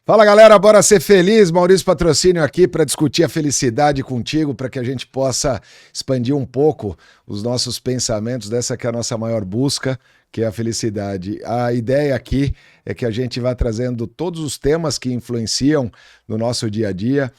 Fala galera, bora ser feliz. Maurício Patrocínio aqui para discutir a felicidade contigo, para que a gente possa expandir um pouco os nossos pensamentos dessa que é a nossa maior busca, que é a felicidade. A ideia aqui é que a gente vá trazendo todos os temas que influenciam no nosso dia a dia,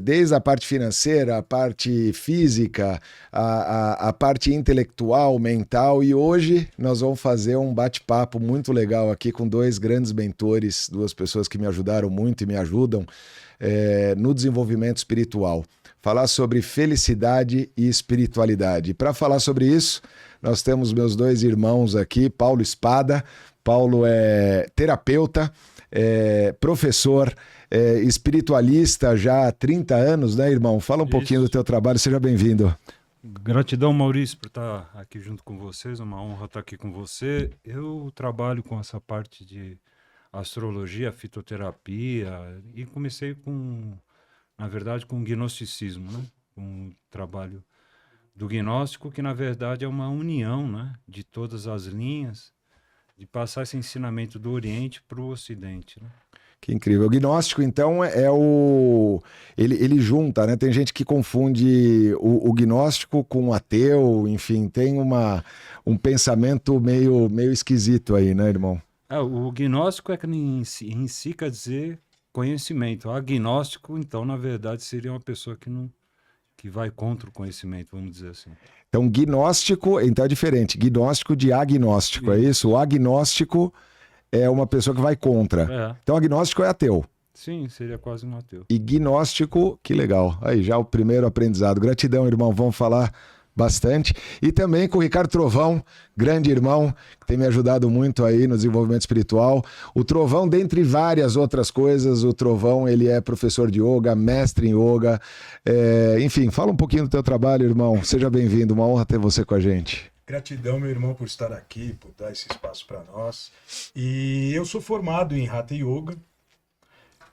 desde a parte financeira, a parte física, a parte intelectual, mental, e hoje nós vamos fazer um bate-papo muito legal aqui com dois grandes mentores, duas pessoas que me ajudaram muito e me ajudam no desenvolvimento espiritual. Falar sobre felicidade e espiritualidade. Para falar sobre isso, nós temos meus dois irmãos aqui, Paulo Espada. Paulo é terapeuta, professor, espiritualista já há 30 anos, né, irmão? Fala um pouquinho do teu trabalho, seja bem-vindo. Gratidão, Maurício, por estar aqui junto com vocês, uma honra estar aqui com você. Eu trabalho com essa parte de astrologia, fitoterapia e comecei na verdade, com gnosticismo, né? Um trabalho do gnóstico que, na verdade, é uma união, né, de todas as linhas, de passar esse ensinamento do Oriente para o Ocidente, né? Que incrível. O gnóstico, então, é o... Ele junta, né? Tem gente que confunde o gnóstico com o ateu, enfim, tem um pensamento meio esquisito aí, né, irmão? O gnóstico é que em si quer dizer conhecimento. Agnóstico, então, na verdade, seria uma pessoa que vai contra o conhecimento, vamos dizer assim. Então, gnóstico, então é diferente. Gnóstico de agnóstico, é isso? O agnóstico é uma pessoa que vai contra. Então, agnóstico é ateu. Sim, seria quase um ateu. E gnóstico, que legal. Aí, já o primeiro aprendizado. Gratidão, irmão. Vamos falar bastante. E também com o Ricardo Trovão, grande irmão, que tem me ajudado muito aí no desenvolvimento espiritual. O Trovão, dentre várias outras coisas, o Trovão, ele é professor de yoga, mestre em yoga. Enfim, fala um pouquinho do teu trabalho, irmão. Seja bem-vindo. Uma honra ter você com a gente. Gratidão, meu irmão, por estar aqui, por dar esse espaço para nós. E eu sou formado em Hatha Yoga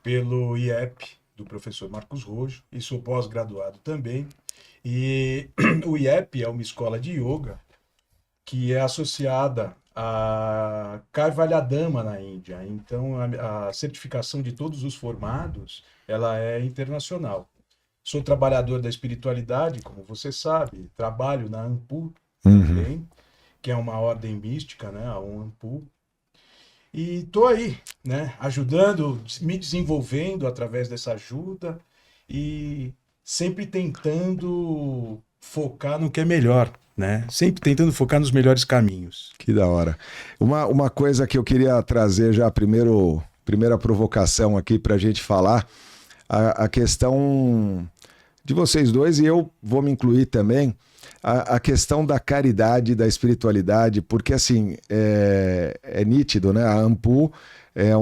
pelo IEP, do professor Marcos Rojo, e sou pós-graduado também. E o IEP é uma escola de yoga que é associada a Kaivalyadama na Índia. Então, a certificação de todos os formados, ela é internacional. Sou trabalhador da espiritualidade, como você sabe, trabalho na ANPU, também, que é uma ordem mística, né, a ANPU. E tô aí, né, ajudando, me desenvolvendo através dessa ajuda e sempre tentando focar no que é melhor, né? Sempre tentando focar nos melhores caminhos. Que da hora. Uma coisa que eu queria trazer já, primeira provocação aqui pra gente falar, a questão de vocês dois, e eu vou me incluir também, a questão da caridade, da espiritualidade, porque assim, é nítido, né? A ANPU é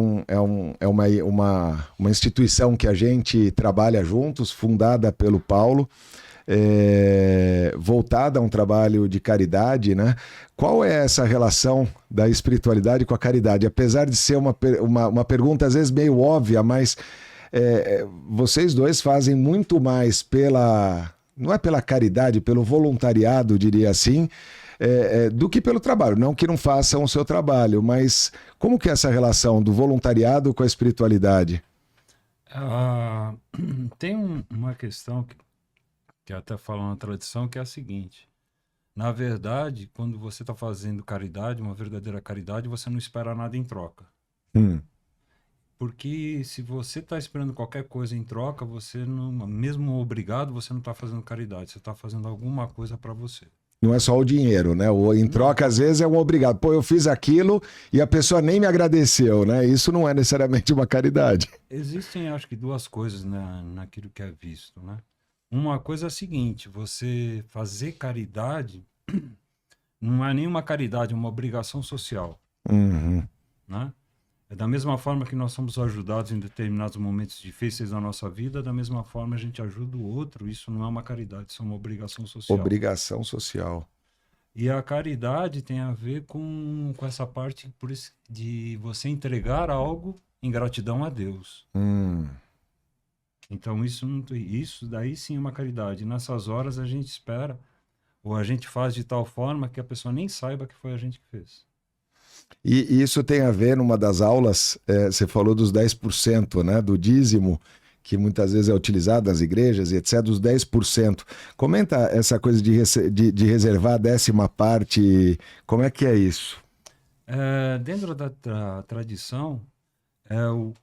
uma instituição que a gente trabalha juntos, fundada pelo Paulo, voltada a um trabalho de caridade, né? Qual é essa relação da espiritualidade com a caridade? Apesar de ser uma pergunta às vezes meio óbvia, mas vocês dois fazem muito mais não é pela caridade, pelo voluntariado, diria assim, do que pelo trabalho. Não que não façam o seu trabalho, mas como que é essa relação do voluntariado com a espiritualidade? Tem uma questão que até fala na tradição, que é a seguinte: na verdade, quando você está fazendo caridade, uma verdadeira caridade, você não espera nada em troca. Porque se você está esperando qualquer coisa em troca, você não, mesmo obrigado, você não está fazendo caridade, você está fazendo alguma coisa para você. Não é só o dinheiro, né? Em troca, às vezes, é um obrigado. Pô, eu fiz aquilo e a pessoa nem me agradeceu, né? Isso não é necessariamente uma caridade. Existem, acho que, duas coisas, né, naquilo que é visto, né? Uma coisa é a seguinte: você fazer caridade não é nenhuma caridade, é uma obrigação social, né? É da mesma forma que nós somos ajudados em determinados momentos difíceis da nossa vida, da mesma forma a gente ajuda o outro. Isso não é uma caridade, isso é uma obrigação social. Obrigação social. E a caridade tem a ver com essa parte de você entregar algo em gratidão a Deus. Então isso daí sim é uma caridade. Nessas horas a gente espera, ou a gente faz de tal forma que a pessoa nem saiba que foi a gente que fez. E isso tem a ver, numa das aulas, você falou dos 10%, né, do dízimo, que muitas vezes é utilizado nas igrejas e etc., dos 10%. Comenta essa coisa de reservar a 10ª parte, como é que é isso? Dentro da tradição, é o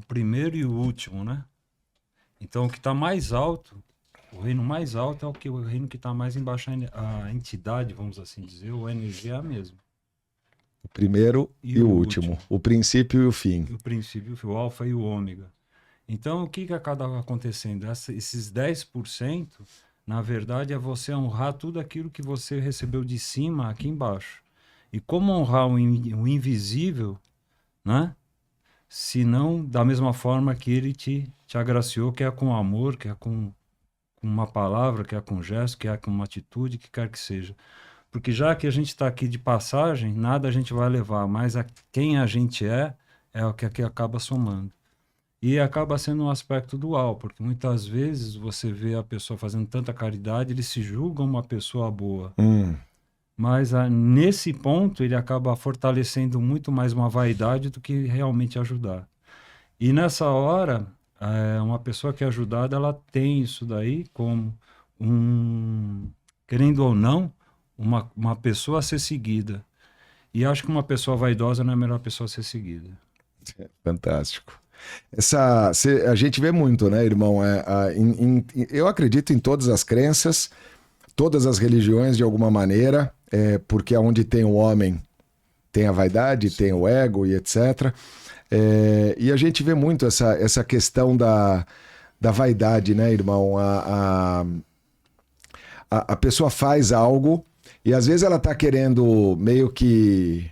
primeiro e o último, né? Então, o que está mais alto, o reino mais alto é o reino que está mais embaixo, a entidade, vamos assim dizer, ou a energia é a mesma. O primeiro e o último. O princípio e o fim. O princípio, o alfa e o ômega. Então, o que acaba acontecendo? Esses 10%, na verdade, é você honrar tudo aquilo que você recebeu de cima aqui embaixo. E como honrar o invisível, né? Se não da mesma forma que ele te agraciou, que é com amor, que é com uma palavra, que é com gesto, que é com uma atitude, que quer que seja. Porque já que a gente está aqui de passagem, nada a gente vai levar, mas quem a gente é o que acaba somando. E acaba sendo um aspecto dual, porque muitas vezes você vê a pessoa fazendo tanta caridade, ele se julga uma pessoa boa. Mas nesse ponto ele acaba fortalecendo muito mais uma vaidade do que realmente ajudar. E nessa hora, uma pessoa que é ajudada, ela tem isso daí como querendo ou não, uma pessoa a ser seguida. E acho que uma pessoa vaidosa não é a melhor pessoa a ser seguida. Fantástico. A gente vê muito, né, irmão? Eu acredito em todas as crenças, todas as religiões de alguma maneira, porque onde tem o homem tem a vaidade, tem o ego e etc. E a gente vê muito essa questão da vaidade, né, irmão? A pessoa faz algo e às vezes ela tá querendo meio que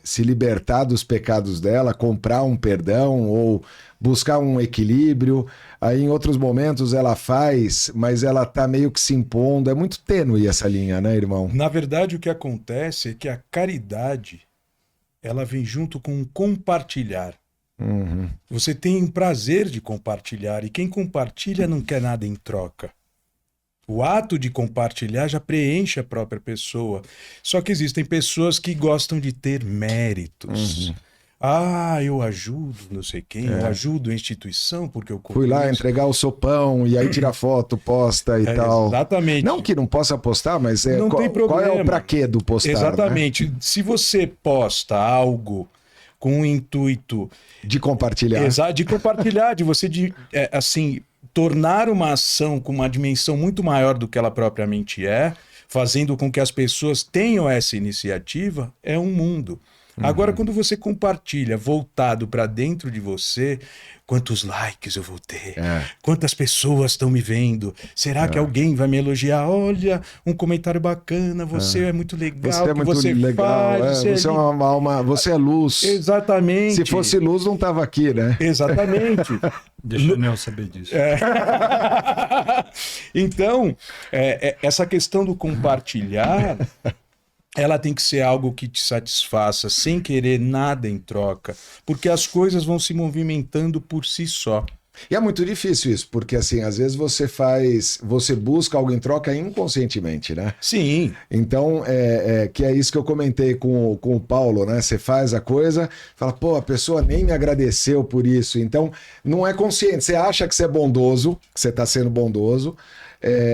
se libertar dos pecados dela, comprar um perdão ou buscar um equilíbrio. Aí em outros momentos ela faz, mas ela tá meio que se impondo. É muito tênue essa linha, né, irmão? Na verdade, o que acontece é que a caridade, ela vem junto com o compartilhar. Você tem um prazer de compartilhar e quem compartilha não quer nada em troca. O ato de compartilhar já preenche a própria pessoa. Só que existem pessoas que gostam de ter méritos. Eu ajudo não sei quem, eu ajudo a instituição porque eu fui lá entregar o sopão e aí tira foto, posta e tal. Exatamente. Não que não possa postar, mas não tem problema. Qual é o pra quê do postar? Exatamente. Né? Se você posta algo com o intuito de compartilhar. Exato, de compartilhar, de você assim, tornar uma ação com uma dimensão muito maior do que ela propriamente é, fazendo com que as pessoas tenham essa iniciativa, é um mundo. Agora, quando você compartilha voltado para dentro de você, quantos likes eu vou ter? Quantas pessoas estão me vendo? Será que alguém vai me elogiar? Olha, um comentário bacana, você é muito legal. Você é muito legal. Você é uma alma, você é luz. Exatamente. Se fosse luz, não estava aqui, né? Exatamente. Deixa o Nel saber disso. Então, essa questão do compartilhar, ela tem que ser algo que te satisfaça, sem querer nada em troca, porque as coisas vão se movimentando por si só. E é muito difícil isso, porque assim, às vezes você busca algo em troca inconscientemente, né? Sim. Então, que é isso que eu comentei com o Paulo, né? Você faz a coisa, fala, pô, a pessoa nem me agradeceu por isso. Então, não é consciente. Você acha que você é bondoso, que você está sendo bondoso,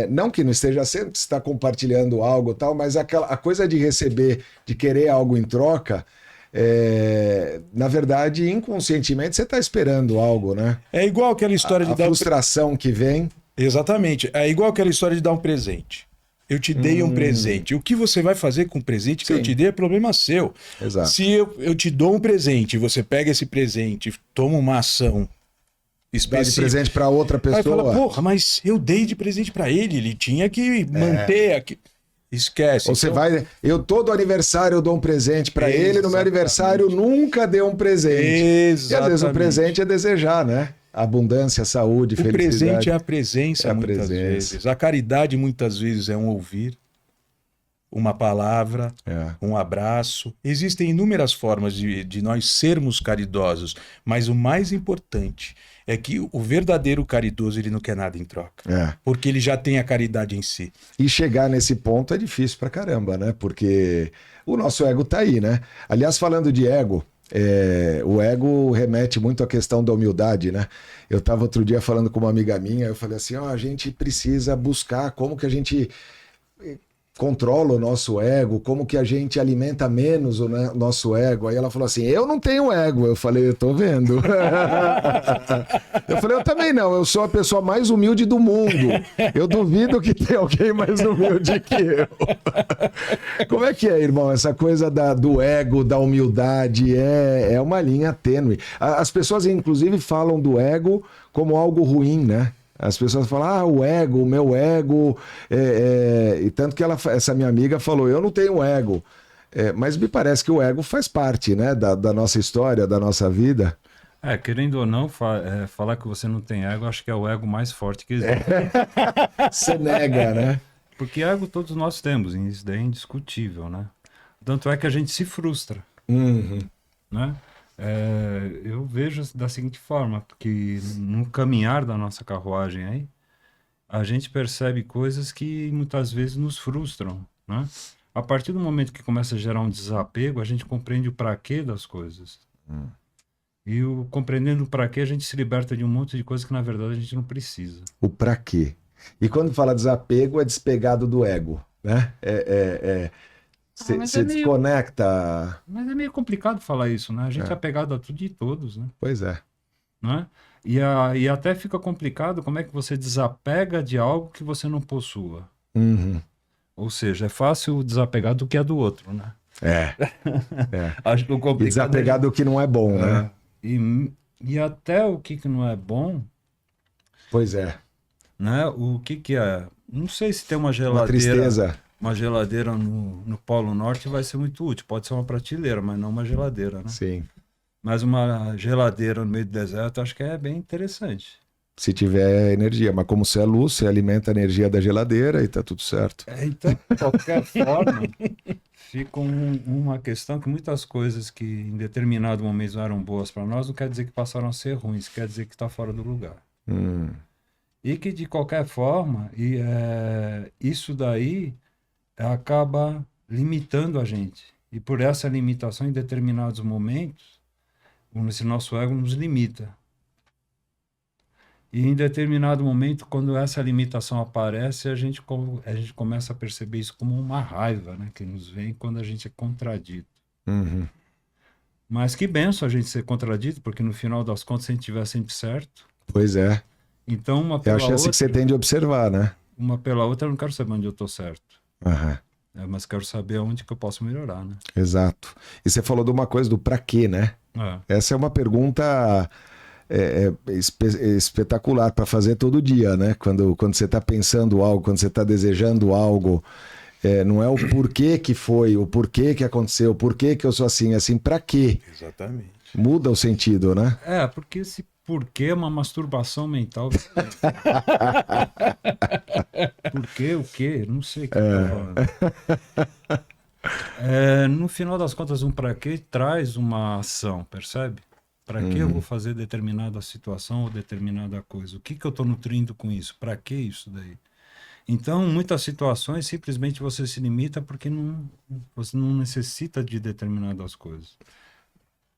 não que não esteja sendo, que você está compartilhando algo e tal, mas a coisa de receber, de querer algo em troca, na verdade, inconscientemente, você está esperando algo, né? É igual aquela história de dar... A frustração que vem... Exatamente. É igual aquela história de dar um presente. Eu te dei um presente. O que você vai fazer com o presente que eu te dei é problema seu. Exato. Se eu te dou um presente e você pega esse presente e toma uma ação específica. Dá de presente para outra pessoa. Aí fala, porra, mas eu dei de presente para ele tinha que manter aqui. Esquece. Ou você vai... todo aniversário eu dou um presente para ele, no meu aniversário nunca deu um presente. Exatamente. E às vezes o presente é desejar, né? Abundância, saúde, felicidade. O presente é a presença muitas vezes. A caridade muitas vezes é um ouvir. uma palavra, um abraço. Existem inúmeras formas de nós sermos caridosos, mas o mais importante é que o verdadeiro caridoso, ele não quer nada em troca, porque ele já tem a caridade em si. E chegar nesse ponto é difícil pra caramba, né? Porque o nosso ego tá aí, né? Aliás, falando de ego, o ego remete muito à questão da humildade, né? Eu estava outro dia falando com uma amiga minha, eu falei assim, a gente precisa buscar como que a gente controla o nosso ego, como que a gente alimenta menos o nosso ego. Aí ela falou assim, eu não tenho ego. Eu falei, eu tô vendo. Eu falei, eu também não, eu sou a pessoa mais humilde do mundo. Eu duvido que tenha alguém mais humilde que eu. Como é que é, irmão, essa coisa do ego, da humildade, é uma linha tênue. As pessoas, inclusive, falam do ego como algo ruim, né? As pessoas falam, o ego, o meu ego, e tanto que essa minha amiga falou, eu não tenho ego, mas me parece que o ego faz parte, né, da nossa história, da nossa vida. Querendo ou não, falar que você não tem ego, acho que é o ego mais forte que existe. Você nega, né? Porque ego todos nós temos, isso daí é indiscutível, né? Tanto é que a gente se frustra, né? Eu vejo da seguinte forma, que no caminhar da nossa carruagem aí, a gente percebe coisas que muitas vezes nos frustram, né? A partir do momento que começa a gerar um desapego, a gente compreende o praquê das coisas. E compreendendo o praquê, a gente se liberta de um monte de coisas que na verdade a gente não precisa. O praquê. E quando fala desapego, é despegado do ego, né? Você desconecta. Mas é meio complicado falar isso, né? A gente é apegado a tudo e todos, né? Pois é. Né? E até fica complicado como é que você desapega de algo que você não possua. Ou seja, é fácil desapegar do que é do outro, né? Acho que o complicado. E desapegar do que não é bom, né? E até o que não é bom. Pois é. Né? O que é? Não sei se tem uma geladeira. Uma tristeza. Uma geladeira no Polo Norte vai ser muito útil. Pode ser uma prateleira, mas não uma geladeira, né? Sim. Mas uma geladeira no meio do deserto, acho que é bem interessante. Se tiver energia. Mas como você é luz, você alimenta a energia da geladeira e tá tudo certo. Então, de qualquer forma, fica uma questão que muitas coisas que em determinado momento eram boas para nós, não quer dizer que passaram a ser ruins, quer dizer que está fora do lugar. E que, de qualquer forma, isso daí acaba limitando a gente. E por essa limitação, em determinados momentos, esse nosso ego nos limita. E em determinado momento, quando essa limitação aparece, a gente começa a perceber isso como uma raiva, né, que nos vem quando a gente é contradito. Mas que benção a gente ser contradito, porque no final das contas, se a gente estiver sempre certo... Pois é. Então, uma pela outra... É a chance que você tem de observar, né? Uma pela outra, eu não quero saber onde eu estou certo. Mas quero saber onde que eu posso melhorar, né? Exato. E você falou de uma coisa do pra quê, né? Essa é uma pergunta espetacular para fazer todo dia, né? Quando você está pensando algo, quando você está desejando algo, não é o porquê que foi, o porquê que aconteceu, o porquê que eu sou assim, assim, pra quê? Exatamente. Muda o sentido, né? Porque esse porquê é uma masturbação mental. Porquê, o quê? Não sei o que eu tô falando. No final das contas, um pra quê traz uma ação, percebe? Para que eu vou fazer determinada situação ou determinada coisa? O que eu estou nutrindo com isso? Para que isso daí? Então, muitas situações, simplesmente você se limita porque você não necessita de determinadas coisas.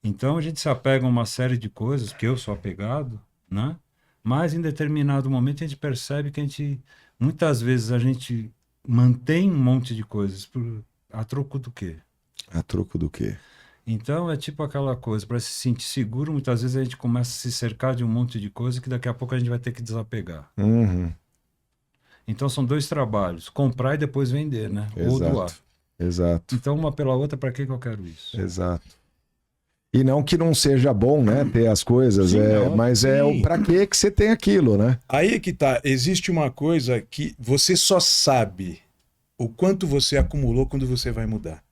Então, a gente se apega a uma série de coisas, que eu sou apegado, né? Mas, em determinado momento, a gente percebe que muitas vezes a gente mantém um monte de coisas a troco do quê? A troco do quê? Então, é tipo aquela coisa, para se sentir seguro, muitas vezes a gente começa a se cercar de um monte de coisa que daqui a pouco a gente vai ter que desapegar. Então, são dois trabalhos, comprar e depois vender, né? Exato. Ou doar. Exato. Então, uma pela outra, para que eu quero isso? Exato. E não que não seja bom, né, ter as coisas, mas sim. O pra que você tem aquilo, né? Aí é que tá, existe uma coisa que você só sabe o quanto você acumulou quando você vai mudar.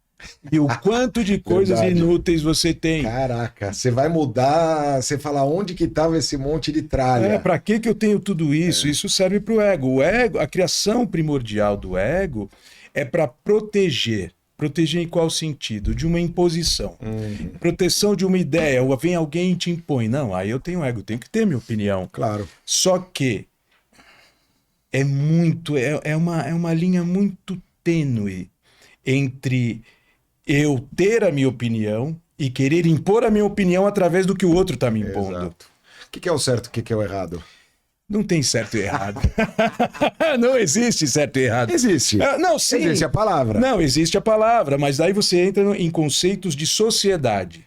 E o quanto de coisas inúteis você tem. Caraca, você vai mudar, você fala onde que estava esse monte de tralha. Pra que eu tenho tudo isso? Isso serve pro ego. O ego, a criação primordial do ego é para proteger. Proteger em qual sentido? De uma imposição. Proteção de uma ideia. Ou vem alguém e te impõe. Não, aí eu tenho ego, tenho que ter minha opinião. Claro. Só que é uma linha muito tênue entre eu ter a minha opinião e querer impor a minha opinião através do que o outro está me impondo. Exato. O que é o certo, o que é o errado? Não tem certo e errado. Não existe certo e errado. Existe. Não, sim. Existe a palavra. Não, existe a palavra, mas daí você entra em conceitos de sociedade.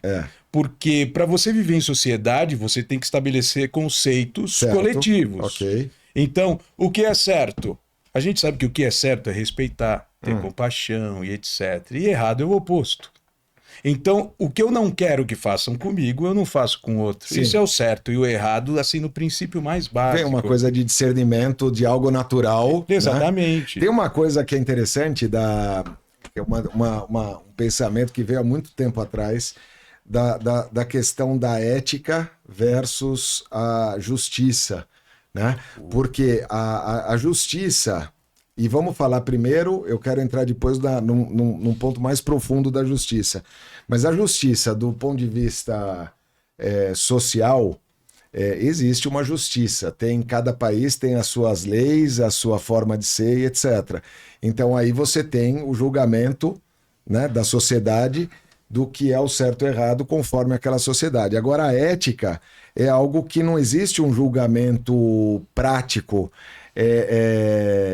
Porque para você viver em sociedade, você tem que estabelecer conceitos coletivos. Ok. Então, o que é certo? A gente sabe que o que é certo é respeitar, ter compaixão e etc. E errado é o oposto. Então, o que eu não quero que façam comigo, eu não faço com outro. Sim. Isso é o certo. E o errado, assim, no princípio mais básico. Tem uma coisa de discernimento de algo natural. Exatamente. Né? Tem uma coisa que é interessante, um pensamento que veio há muito tempo atrás, da questão da ética versus a justiça. Né? Porque a justiça... E vamos falar primeiro, eu quero entrar depois num ponto mais profundo da justiça. Mas a justiça, do ponto de vista social, existe uma justiça. Cada país tem as suas leis, a sua forma de ser, etc. Então aí você tem o julgamento, né, da sociedade do que é o certo e errado conforme aquela sociedade. Agora a ética é algo que não existe um julgamento prático.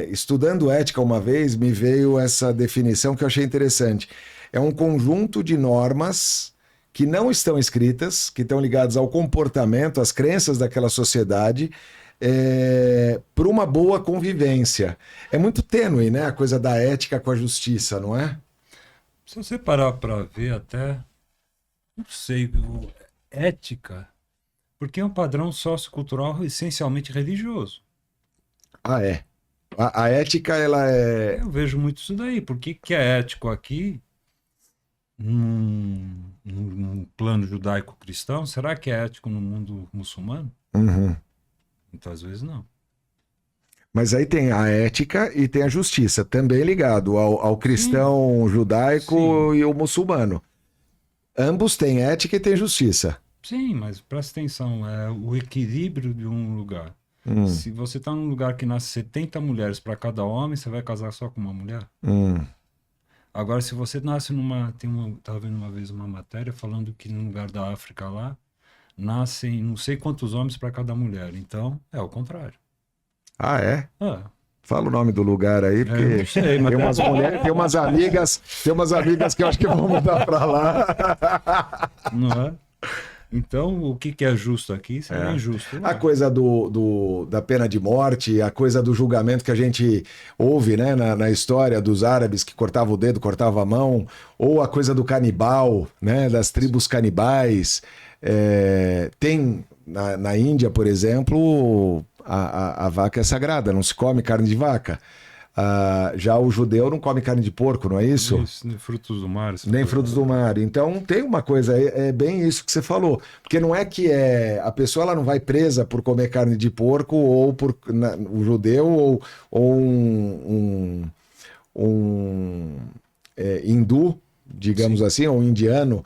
Estudando ética uma vez, me veio essa definição que eu achei interessante. É um conjunto de normas que não estão escritas, que estão ligadas ao comportamento, às crenças daquela sociedade, para uma boa convivência. É muito tênue, né, a coisa da ética com a justiça, não é? Se você parar para ver até, não sei, ética, porque é um padrão sociocultural essencialmente religioso. Ah, é. A ética, ela é... Eu vejo muito isso daí. Por que é ético aqui, num plano judaico-cristão? Será que é ético no mundo muçulmano? Muitas vezes não. Mas aí tem a ética e tem a justiça, também ligado ao cristão judaico e o muçulmano. Ambos têm ética e têm justiça. Sim, mas presta atenção, é o equilíbrio de um lugar. Se você está num lugar que nasce 70 mulheres para cada homem, você vai casar só com uma mulher? Agora, se você nasce estava vendo uma vez uma matéria falando que no lugar da África lá, nascem não sei quantos homens para cada mulher. Então, é o contrário. Ah, é? Fala o nome do lugar aí, porque não sei, mas tem umas mulheres, tem umas amigas que eu acho que vão mudar para lá. Não é? Então, o que é justo aqui seria injusto. A coisa da pena de morte, a coisa do julgamento que a gente ouve, né, na história dos árabes que cortavam o dedo, cortavam a mão, ou a coisa do canibal, né, das tribos canibais. Tem na Índia, por exemplo, a vaca é sagrada, não se come carne de vaca. Já o judeu não come carne de porco, não é isso? Isso, nem frutos do mar. Nem frutos do mar. Então tem uma coisa, é bem isso que você falou. Porque não é que a pessoa ela não vai presa por comer carne de porco ou por o judeu ou um hindu, digamos assim, ou um indiano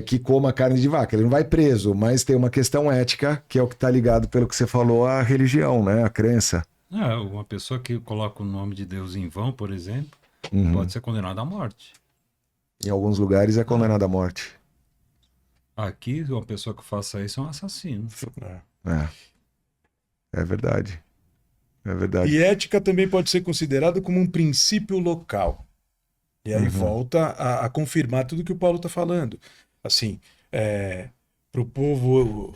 que coma carne de vaca. Ele não vai preso, mas tem uma questão ética que é o que está ligado pelo que você falou à religião, né? A crença. Uma pessoa que coloca o nome de Deus em vão, por exemplo, pode ser condenada à morte. Em alguns lugares é condenada à morte. Aqui, uma pessoa que faça isso é um assassino. É verdade. É verdade. E ética também pode ser considerada como um princípio local. E aí volta a confirmar tudo que o Paulo está falando. Assim, para o povo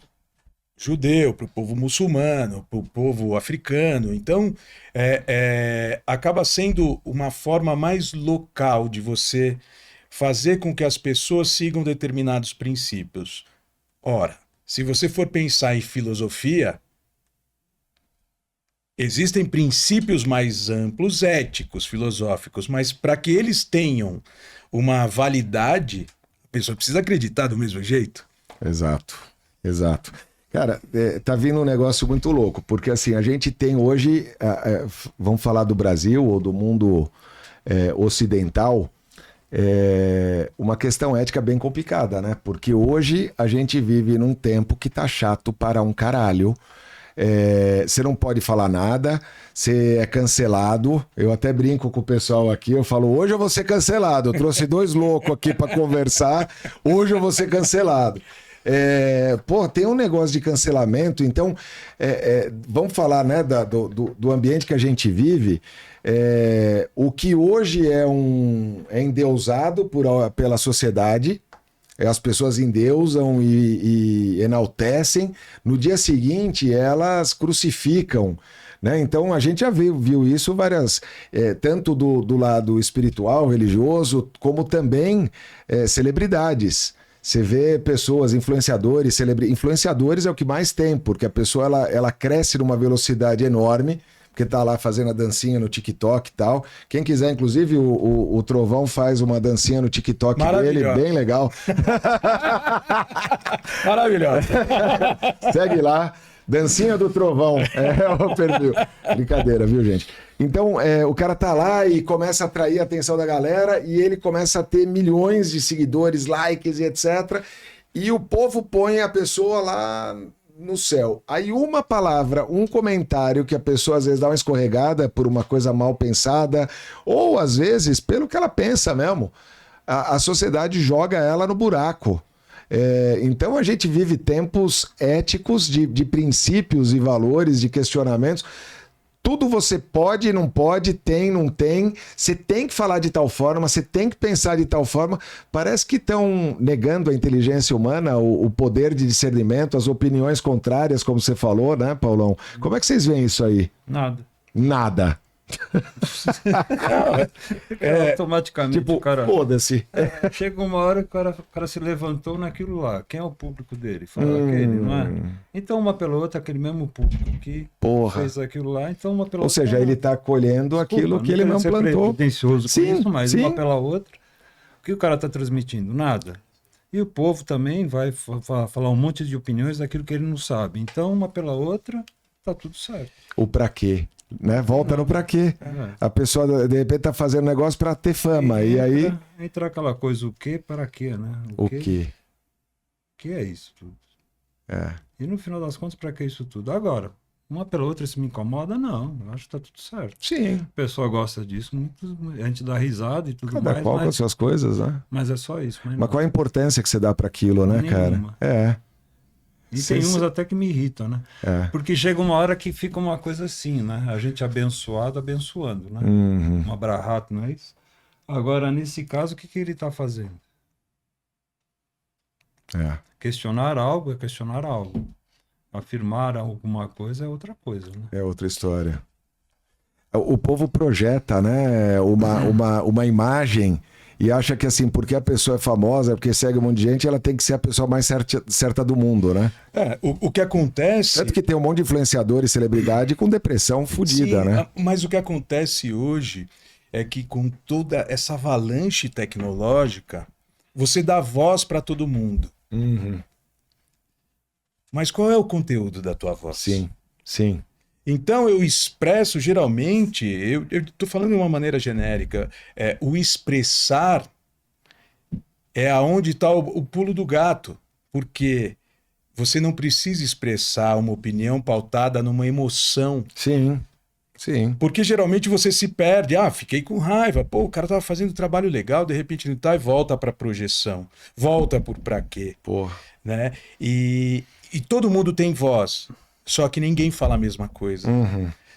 judeu, para o povo muçulmano, para o povo africano. Então, acaba sendo uma forma mais local de você fazer com que as pessoas sigam determinados princípios. Ora, se você for pensar em filosofia, existem princípios mais amplos, éticos, filosóficos, mas para que eles tenham uma validade, a pessoa precisa acreditar do mesmo jeito. Exato, exato. Cara, tá vindo um negócio muito louco, porque assim, a gente tem hoje, vamos falar do Brasil ou do mundo ocidental, uma questão ética bem complicada, né? Porque hoje a gente vive num tempo que tá chato para um caralho. Você não pode falar nada, você é cancelado. Eu até brinco com o pessoal aqui, eu falo, hoje eu vou ser cancelado. Eu trouxe 2 loucos aqui para conversar, hoje eu vou ser cancelado. Tem um negócio de cancelamento, então vamos falar, né, do ambiente que a gente vive. O que hoje é endeusado pela sociedade, as pessoas endeusam e enaltecem, no dia seguinte elas crucificam, né? Então a gente já viu isso tanto do lado espiritual, religioso, como também celebridades. Você vê pessoas, influenciadores, influenciadores é o que mais tem, porque a pessoa ela cresce numa velocidade enorme, porque tá lá fazendo a dancinha no TikTok e tal. Quem quiser, inclusive, o Trovão faz uma dancinha no TikTok dele, bem legal. Maravilhoso. Segue lá, dancinha do Trovão, o perfil. Brincadeira, viu, gente? Então, o cara tá lá e começa a atrair a atenção da galera e ele começa a ter milhões de seguidores, likes e etc. E o povo põe a pessoa lá no céu. Aí uma palavra, um comentário que a pessoa às vezes dá uma escorregada por uma coisa mal pensada, ou às vezes pelo que ela pensa mesmo, a sociedade joga ela no buraco. Então a gente vive tempos éticos de princípios e valores, de questionamentos. Tudo você pode, não pode, tem, não tem. Você tem que falar de tal forma, você tem que pensar de tal forma. Parece que estão negando a inteligência humana, o poder de discernimento, as opiniões contrárias, como você falou, né, Paulão? Como é que vocês veem isso aí? Nada. Automaticamente, tipo, cara. Foda-se. Chega uma hora que o cara se levantou naquilo lá. Quem é o público dele? Fala aquele, não é? Então, uma pela outra, aquele mesmo público que fez aquilo lá, então uma pela outra. Ou seja, ele está colhendo aquilo que ele não plantou. Pretencioso com isso, mas uma pela outra. O que o cara está transmitindo? Nada. E o povo também vai falar um monte de opiniões daquilo que ele não sabe. Então, uma pela outra, tá tudo certo. O pra quê? Né? Volta no pra quê? A pessoa de repente tá fazendo negócio para ter fama e aí entra aquela coisa, o quê para quê, né? O quê? O que é isso tudo? E no final das contas, para que isso tudo? Agora, uma pela outra, se me incomoda, não. Eu acho que tá tudo certo. Sim. A pessoa gosta disso, a gente dá risada e tudo Cada mais. qual com as suas coisas, né? Mas é só isso. Mas qual a importância que você dá para aquilo, né, nenhuma. cara? E tem uns até que me irritam, né? Porque chega uma hora que fica uma coisa assim, né? A gente abençoado, abençoando, né? Um abrahato, não é isso? Agora, nesse caso, o que ele está fazendo? Questionar algo é questionar algo. Afirmar alguma coisa é outra coisa, né? É outra história. O povo projeta, né? Uma imagem e acha que assim, porque a pessoa é famosa, porque segue um monte de gente, ela tem que ser a pessoa mais certa do mundo, né? O que acontece... Tanto que tem um monte de influenciador e celebridade com depressão fodida, né? Mas o que acontece hoje é que com toda essa avalanche tecnológica, você dá voz para todo mundo. Mas qual é o conteúdo da tua voz? Sim. Então eu expresso, geralmente, eu estou falando de uma maneira genérica, o expressar é aonde está o pulo do gato, porque você não precisa expressar uma opinião pautada numa emoção. Sim. Porque geralmente você se perde, fiquei com raiva, o cara estava fazendo um trabalho legal, de repente ele tá e volta para projeção, volta por pra quê, né? E todo mundo tem voz. Só que ninguém fala a mesma coisa.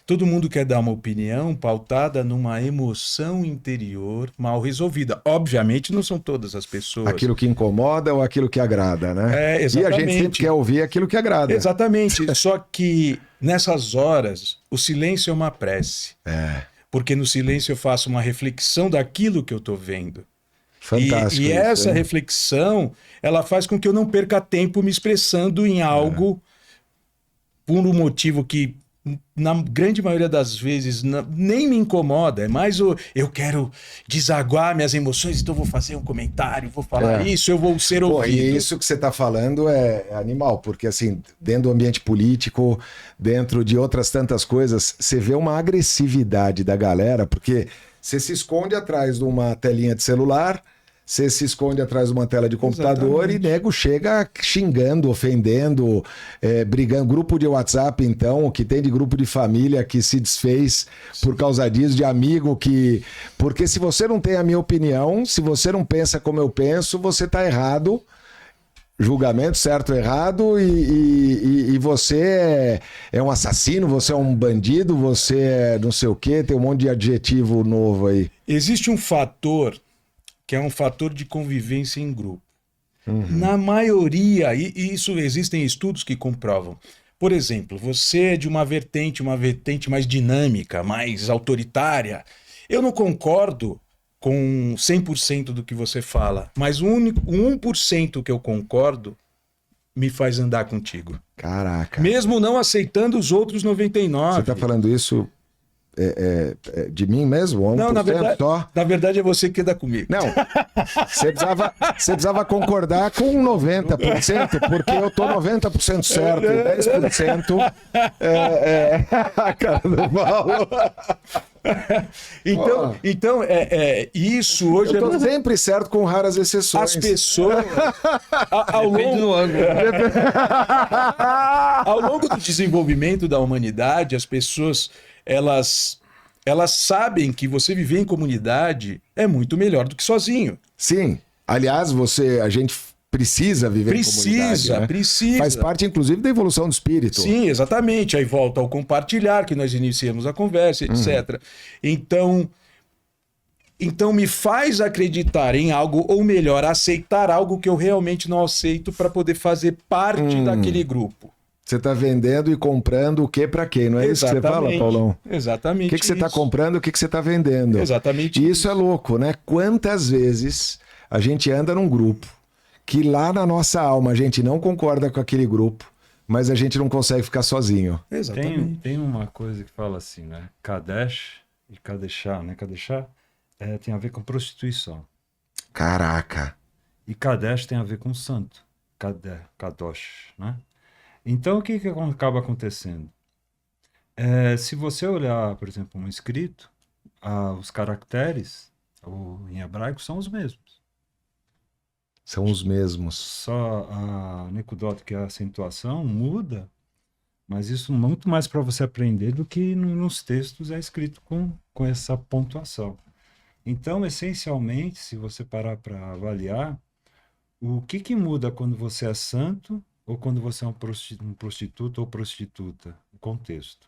Todo mundo quer dar uma opinião pautada numa emoção interior mal resolvida. Obviamente não são todas as pessoas. Aquilo que incomoda ou aquilo que agrada, né? Exatamente. E a gente sempre quer ouvir aquilo que agrada. Exatamente. Só que nessas horas, o silêncio é uma prece. Porque no silêncio eu faço uma reflexão daquilo que eu estou vendo. Fantástico. E essa reflexão, ela faz com que eu não perca tempo me expressando em algo por um motivo que, na grande maioria das vezes, nem me incomoda. É mais eu quero desaguar minhas emoções, então vou fazer um comentário, vou falar isso, eu vou ser ouvido. E isso que você está falando é animal, porque assim, dentro do ambiente político, dentro de outras tantas coisas, você vê uma agressividade da galera, porque Você se esconde atrás de uma telinha de celular, você se esconde atrás de uma tela de computador. Exatamente. E nego chega xingando, ofendendo, brigando. Grupo de WhatsApp, então, o que tem de grupo de família que se desfez por causa disso, de amigo que... Porque se você não tem a minha opinião, se você não pensa como eu penso, você tá errado. Julgamento certo ou errado, e você é um assassino, você é um bandido, você é não sei o quê, tem um monte de adjetivo novo aí. Existe um fator que é um fator de convivência em grupo. Na maioria, e isso existem estudos que comprovam. Por exemplo, você é de uma vertente mais dinâmica, mais autoritária. Eu não concordo com 100% do que você fala, mas o 1% que eu concordo me faz andar contigo. Caraca. Mesmo não aceitando os outros 99%. Você tá falando isso de mim mesmo? Não, na verdade é você que anda comigo. Não, você precisava concordar com 90%, porque eu tô 90% certo, 10% a cara do Paulo. Então isso hoje... Eu tô sempre certo, com raras exceções. As pessoas... ao longo do desenvolvimento da humanidade, as pessoas, elas sabem que você viver em comunidade é muito melhor do que sozinho. Sim. Aliás, a gente precisa viver em comunidade. Né? Precisa. Faz parte, inclusive, da evolução do espírito. Sim, exatamente. Aí volta ao compartilhar, que nós iniciamos a conversa, etc. Então me faz acreditar em algo, ou melhor, aceitar algo que eu realmente não aceito para poder fazer parte daquele grupo. Você está vendendo e comprando o que para quem? Não é isso que você fala, Paulão? Exatamente. O que você está comprando, o que você está vendendo? Exatamente. E isso é louco, né? Quantas vezes a gente anda num grupo que lá na nossa alma a gente não concorda com aquele grupo, mas a gente não consegue ficar sozinho. Exatamente. Tem uma coisa que fala assim, né? Kadesh e Kadeshá, né? Kadeshá tem a ver com prostituição. Caraca. E Kadesh tem a ver com santo. Kadosh, né? Então, o que acaba acontecendo? Se você olhar, por exemplo, um escrito, os caracteres em hebraico são os mesmos. São os mesmos. Só a Nekudot, que é a acentuação, muda, mas isso muito mais para você aprender do que nos textos é escrito com essa pontuação. Então, essencialmente, se você parar para avaliar, o que muda quando você é santo ou quando você é um prostituto ou prostituta? O contexto.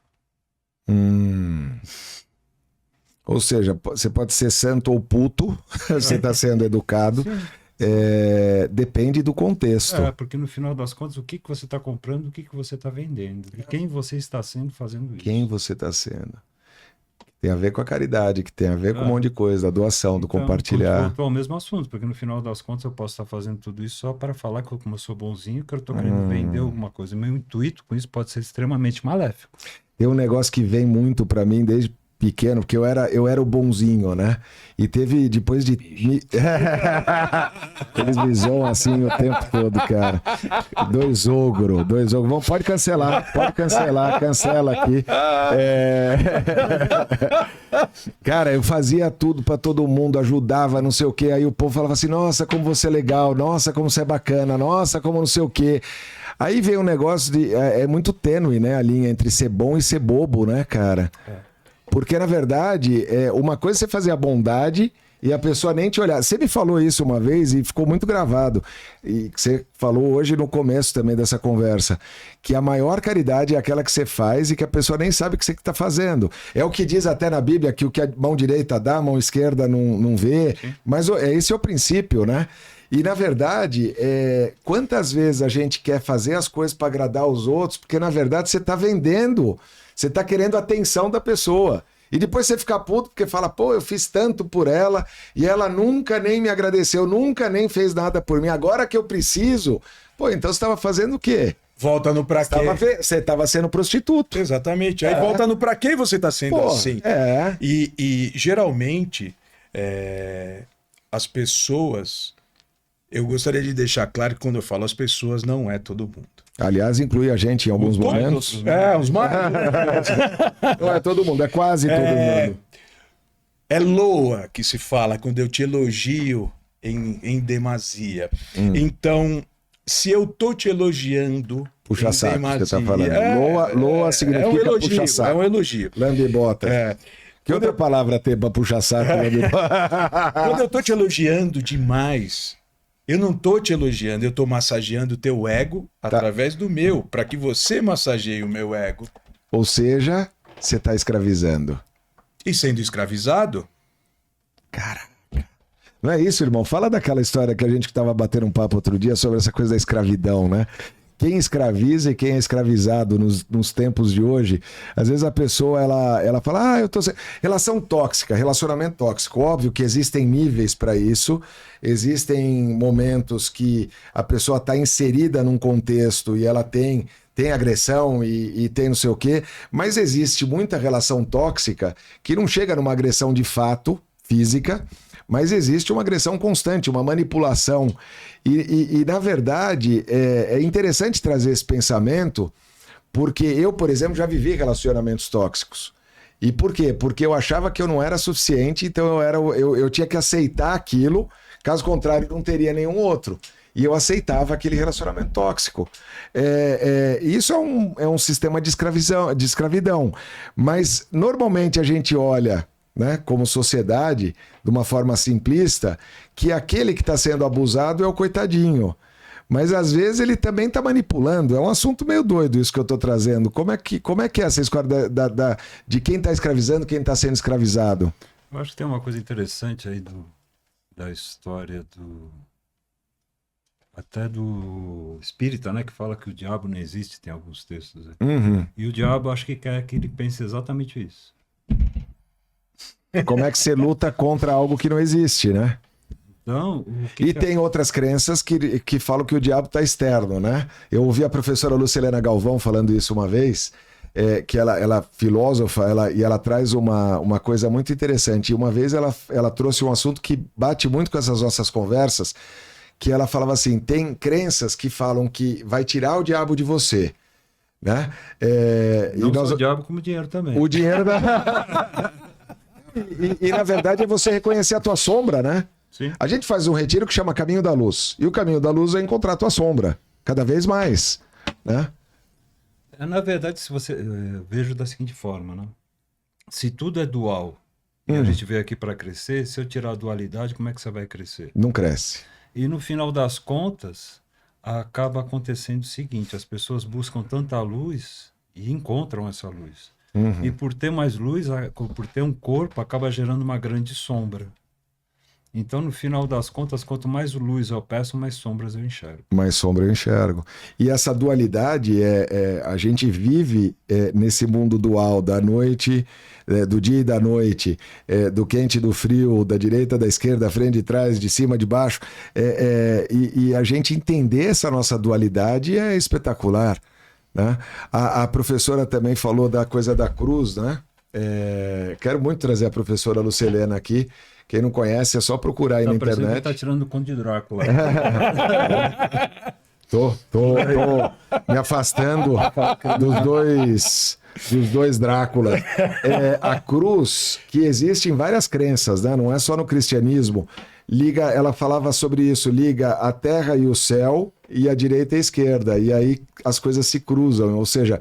Ou seja, você pode ser santo ou puto, você está sendo educado. Depende do contexto. Porque no final das contas, o que você está comprando, o que você está vendendo. E quem você está sendo fazendo isso. Quem você está sendo. Tem a ver com a caridade, que tem a ver com um monte de coisa, a doação, do compartilhar. Voltou ao mesmo assunto, porque no final das contas eu posso estar fazendo tudo isso só para falar que como eu sou bonzinho, que eu estou querendo vender alguma coisa. Meu intuito com isso pode ser extremamente maléfico. Tem um negócio que vem muito para mim desde pequeno, porque eu era o bonzinho, né? E teve, depois de... Eles me zoam assim o tempo todo, cara. Dois ogros. Pode cancelar, cancela aqui. Cara, eu fazia tudo pra todo mundo, ajudava, não sei o quê. Aí o povo falava assim, nossa, como você é legal, nossa, como você é bacana, nossa, como não sei o quê. Aí veio um negócio de... É muito tênue, né? A linha entre ser bom e ser bobo, né, cara? Porque, na verdade, uma coisa é você fazer a bondade e a pessoa nem te olhar. Você me falou isso uma vez e ficou muito gravado. E você falou hoje no começo também dessa conversa, que a maior caridade é aquela que você faz e que a pessoa nem sabe o que você está fazendo. É o que diz até na Bíblia, que o que a mão direita dá, a mão esquerda não vê. Sim. Mas esse é o princípio, né? E, na verdade, quantas vezes a gente quer fazer as coisas para agradar os outros, porque, na verdade, você está vendendo... Você tá querendo a atenção da pessoa. E depois você fica puto porque fala, pô, eu fiz tanto por ela e ela nunca nem me agradeceu, nunca nem fez nada por mim. Agora que eu preciso... Pô, então você estava fazendo o quê? Volta no pra quê. Você estava sendo prostituto. Exatamente. Aí volta no pra quê você está sendo assim. E geralmente, as pessoas... Eu gostaria de deixar claro que quando eu falo as pessoas, não é todo mundo. Aliás, inclui a gente em alguns momentos. Os mais. Não é todo mundo, é quase todo mundo. É loa que se fala quando eu te elogio em demasia. Então, se eu tô te elogiando Puxa em saco, demasia, você tá falando. Loa significa é um elogio, puxa saco. é um elogio. Lambibota. É. Que outra palavra tem pra puxar saco? Quando eu tô te elogiando demais, eu não tô te elogiando, eu tô massageando o teu ego através do meu, para que você massageie o meu ego. Ou seja, você tá escravizando. E sendo escravizado, Caraca. Não é isso, irmão? Fala daquela história que a gente tava batendo um papo outro dia sobre essa coisa da escravidão, né? Quem escraviza e quem é escravizado nos tempos de hoje, às vezes a pessoa ela fala, eu tô relação tóxica, relacionamento tóxico. Óbvio que existem níveis para isso, existem momentos que a pessoa está inserida num contexto e ela tem agressão e tem não sei o quê, mas existe muita relação tóxica que não chega numa agressão de fato, física, mas existe uma agressão constante, uma manipulação. E na verdade, é interessante trazer esse pensamento, porque eu, por exemplo, já vivi relacionamentos tóxicos. E por quê? Porque eu achava que eu não era suficiente, então eu tinha que aceitar aquilo, caso contrário, não teria nenhum outro. E eu aceitava aquele relacionamento tóxico. Isso é um sistema de escravidão. Mas normalmente a gente olha, né, como sociedade, de uma forma simplista, que aquele que está sendo abusado é o coitadinho. Mas às vezes ele também está manipulando. É um assunto meio doido isso que eu estou trazendo. Como é que é essa história de quem está escravizando, quem está sendo escravizado? Eu acho que tem uma coisa interessante aí da história até do espírita, né, que fala que o diabo não existe, tem alguns textos aí. Uhum. E o diabo acho que quer que ele pense exatamente isso. Como é que você luta contra algo que não existe, né? Então, tem outras crenças que falam que o diabo está externo, né? Eu ouvi a professora Lucilena Galvão falando isso uma vez, que ela filósofa, e ela traz uma coisa muito interessante. E uma vez ela trouxe um assunto que bate muito com essas nossas conversas, que ela falava assim, tem crenças que falam que vai tirar o diabo de você, né? Não só o diabo, como o dinheiro também. O dinheiro E na verdade é você reconhecer a tua sombra, né? Sim. A gente faz um retiro que chama Caminho da Luz. E o Caminho da Luz é encontrar a tua sombra, cada vez mais, né? Na verdade, se você vejo da seguinte forma, né? Se tudo é dual, e a gente veio aqui para crescer, se eu tirar a dualidade, como é que você vai crescer? Não cresce. E no final das contas, acaba acontecendo o seguinte, as pessoas buscam tanta luz e encontram essa luz. E por ter mais luz, por ter um corpo, acaba gerando uma grande sombra. Então, no final das contas, quanto mais luz eu peço, mais sombras eu enxergo. Mais sombra eu enxergo. E essa dualidade, a gente vive nesse mundo dual da noite, do dia e da noite, do quente e do frio, da direita, da esquerda, da frente, de trás, de cima, de baixo. E a gente entender essa nossa dualidade é espetacular, né? A professora também falou da coisa da cruz, né? Quero muito trazer a professora Lucilena aqui. Quem não conhece é só procurar aí na internet. Tá tirando o Conde Drácula. Tô me afastando dos dois Dráculas. A cruz, que existe em várias crenças, né? Não é só no cristianismo. Ela falava sobre isso, liga a terra e o céu e a direita e a esquerda. E aí as coisas se cruzam. Ou seja,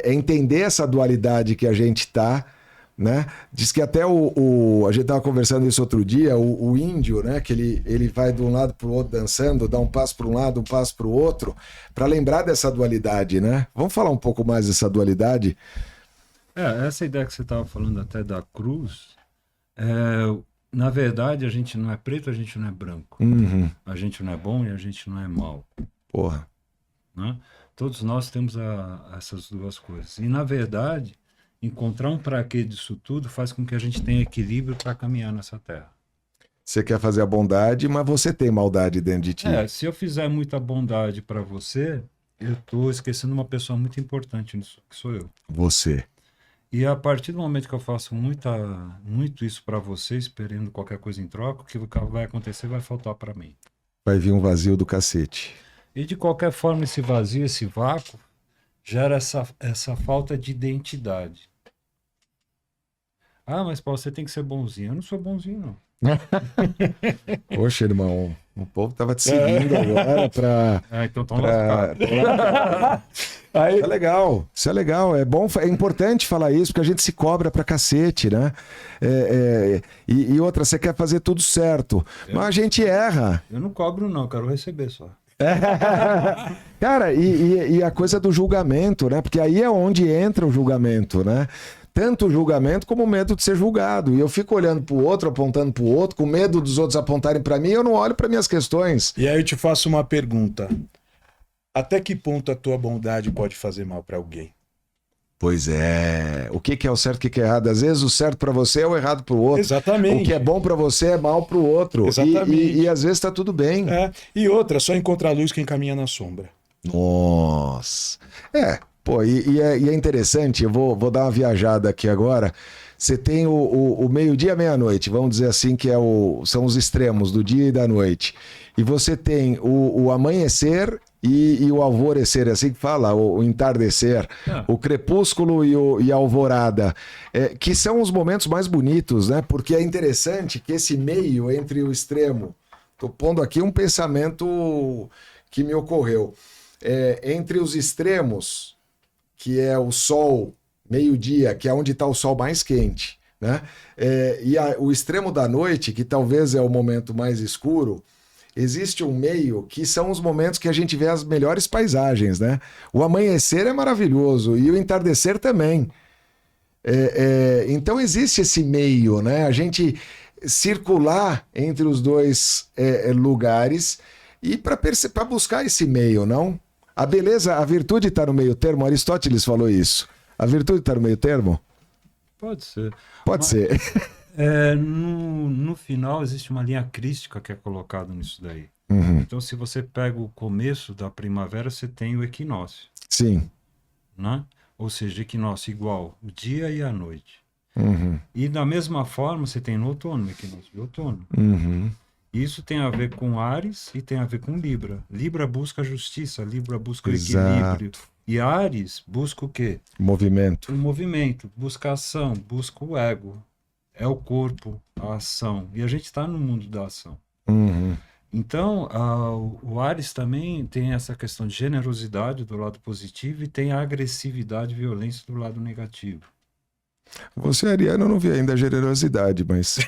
entender essa dualidade que a gente tá, né? Diz que até a gente estava conversando isso outro dia, o índio, né? Que ele vai de um lado para o outro dançando, dá um passo para um lado, um passo para o outro, para lembrar dessa dualidade, né? Vamos falar um pouco mais dessa dualidade? Essa ideia que você estava falando até da cruz, na verdade, a gente não é preto, a gente não é branco. A gente não é bom e a gente não é mal. Porra. Né? Todos nós temos essas duas coisas. E, na verdade, encontrar um para quê disso tudo faz com que a gente tenha equilíbrio para caminhar nessa terra. Você quer fazer a bondade, mas você tem maldade dentro de ti. Se eu fizer muita bondade para você, eu estou esquecendo uma pessoa muito importante nisso, que sou eu. Você. E a partir do momento que eu faço muito isso para você, esperando qualquer coisa em troca, o que vai acontecer vai faltar para mim. Vai vir um vazio do cacete. E de qualquer forma, esse vazio, esse vácuo, gera essa falta de identidade. Ah, mas Paulo, você tem que ser bonzinho. Eu não sou bonzinho, não. Poxa, irmão, o povo tava te seguindo agora pra... Ah, então estão pra... lascados. Aí, Isso é legal, é bom, é importante falar isso, porque a gente se cobra pra cacete, né? E outra, você quer fazer tudo certo, mas a gente erra. Eu não cobro, não, eu quero receber só. Cara, e a coisa do julgamento, né? Porque aí é onde entra o julgamento, né? Tanto o julgamento como o medo de ser julgado. E eu fico olhando pro outro, apontando pro outro, com medo dos outros apontarem pra mim, eu não olho para minhas questões. e aí eu te faço uma pergunta. Até que ponto a tua bondade pode fazer mal para alguém? Pois é. O que é o certo, o que é errado? Às vezes o certo pra você é o errado pro outro. Exatamente. O que é bom pra você é mal pro outro. Exatamente. E às vezes tá tudo bem. É. E outra, só encontra a luz quem caminha na sombra. Nossa. Pô, e é interessante, eu vou dar uma viajada aqui agora. Você tem o meio-dia, meia-noite, vamos dizer assim, que são os extremos do dia e da noite. E você tem o amanhecer e o alvorecer, é assim que fala, o entardecer, o crepúsculo e a alvorada, que são os momentos mais bonitos, né? Porque é interessante que esse meio entre o extremo, tô pondo aqui um pensamento que me ocorreu, entre os extremos, que é o sol, meio-dia, que é onde está o sol mais quente, né? O extremo da noite, que talvez é o momento mais escuro, existe um meio que são os momentos que a gente vê as melhores paisagens, né? O amanhecer é maravilhoso e o entardecer também. Então existe esse meio, né? A gente circular entre os dois lugares e para buscar esse meio, não? A beleza, a virtude está no meio termo. Aristóteles falou isso. A virtude está no meio termo? Pode ser. Pode ser. No final existe uma linha crística que é colocada nisso daí. Uhum. Então, se você pega o começo da primavera, você tem o equinócio, Sim. né? Ou seja, equinócio igual o dia e a noite. Uhum. E da mesma forma, você tem no outono, o equinócio de outono. Uhum. Isso tem a ver com Áries e tem a ver com Libra. Libra busca a justiça, Libra busca o Exato. equilíbrio. E Áries busca o quê? Movimento. O movimento, busca a ação, busca o ego. É o corpo, a ação. E a gente está no mundo da ação. Uhum. Então, o Áries também tem essa questão de generosidade do lado positivo e tem a agressividade e violência do lado negativo. Você, ariano, eu não vi ainda a generosidade, mas...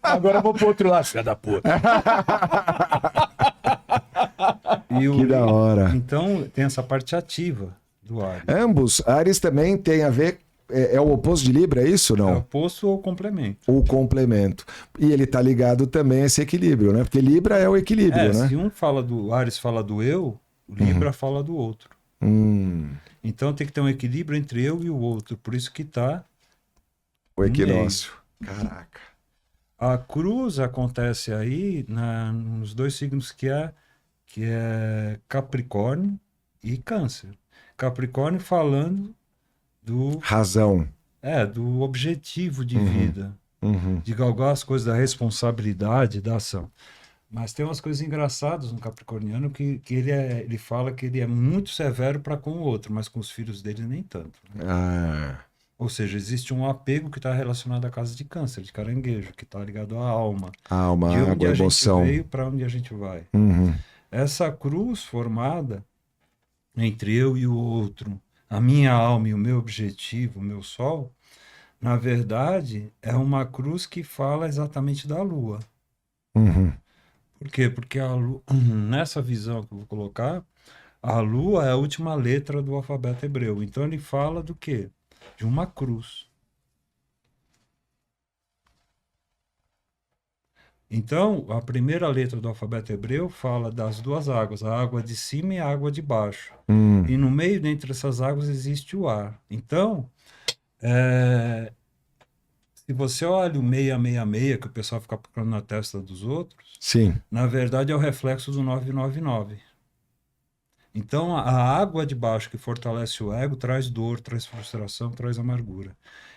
Agora eu vou pro outro lado, filha da puta. Que da hora. Então, tem essa parte ativa do Áries. Ambos, Ares também tem a ver... É o oposto de Libra, é isso ou É não? oposto ou complemento. O complemento. E ele tá ligado também a esse equilíbrio, né? Porque Libra é o equilíbrio, né? Se um fala do Áries fala do eu, o Libra fala do outro. Então tem que ter um equilíbrio entre eu e o outro. Por isso que tá O equinócio. Caraca. a cruz acontece aí nos dois signos que é Capricórnio e Câncer. Capricórnio falando do Razão. do objetivo de vida, Uhum. de galgar as coisas da responsabilidade, da ação. Mas tem umas coisas engraçadas no capricorniano que ele fala que ele é muito severo para com o outro, mas com os filhos dele nem tanto. Né? Ah. Ou seja, existe um apego que está relacionado à casa de Câncer, de Caranguejo, que está ligado à alma. Alma, De onde água, a emoção. gente veio para onde a gente vai. Uhum. Essa cruz formada entre eu e o outro, a minha alma e o meu objetivo, o meu sol, na verdade, é uma cruz que fala exatamente da lua. Uhum. Por quê? Porque nessa visão que eu vou colocar, a lua é a última letra do alfabeto hebreu. Então ele fala do quê? De uma cruz. Então, a primeira letra do alfabeto hebreu fala das duas águas, a água de cima e a água de baixo. E no meio, dentre essas águas, existe o ar. Então, se você olha o 666, que o pessoal fica procurando na testa dos outros, Sim. na verdade é o reflexo do 999. Então, a água de baixo que fortalece o ego traz dor, traz frustração, traz amargura.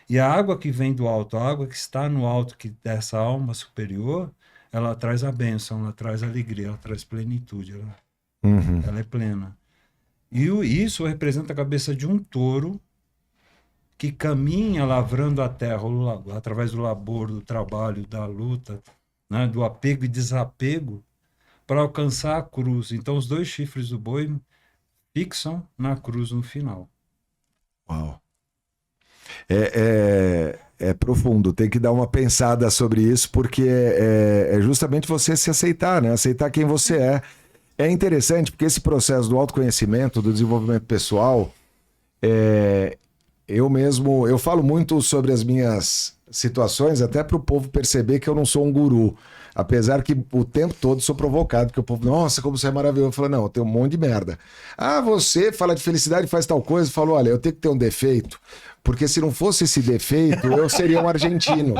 E a água que vem do alto, a água que está no alto, que dessa alma superior, ela traz a bênção, ela traz alegria, ela traz plenitude, ela é plena. E isso representa a cabeça de um touro que caminha lavrando a terra através do labor, do trabalho, da luta, né, do apego e desapego, para alcançar a cruz. Então, os 2 chifres do boi fixam na cruz no final. Uau. É profundo, tem que dar uma pensada sobre isso, porque é justamente você se aceitar, né? Aceitar quem você é. É interessante, porque esse processo do autoconhecimento, do desenvolvimento pessoal, eu falo muito sobre as minhas situações, até para o povo perceber que eu não sou um guru. Apesar que o tempo todo sou provocado, porque o povo, nossa, como você é maravilhoso. Eu falo, não, eu tenho um monte de merda. Ah, você fala de felicidade, faz tal coisa. Eu falo, olha, eu tenho que ter um defeito, porque se não fosse esse defeito, eu seria um argentino.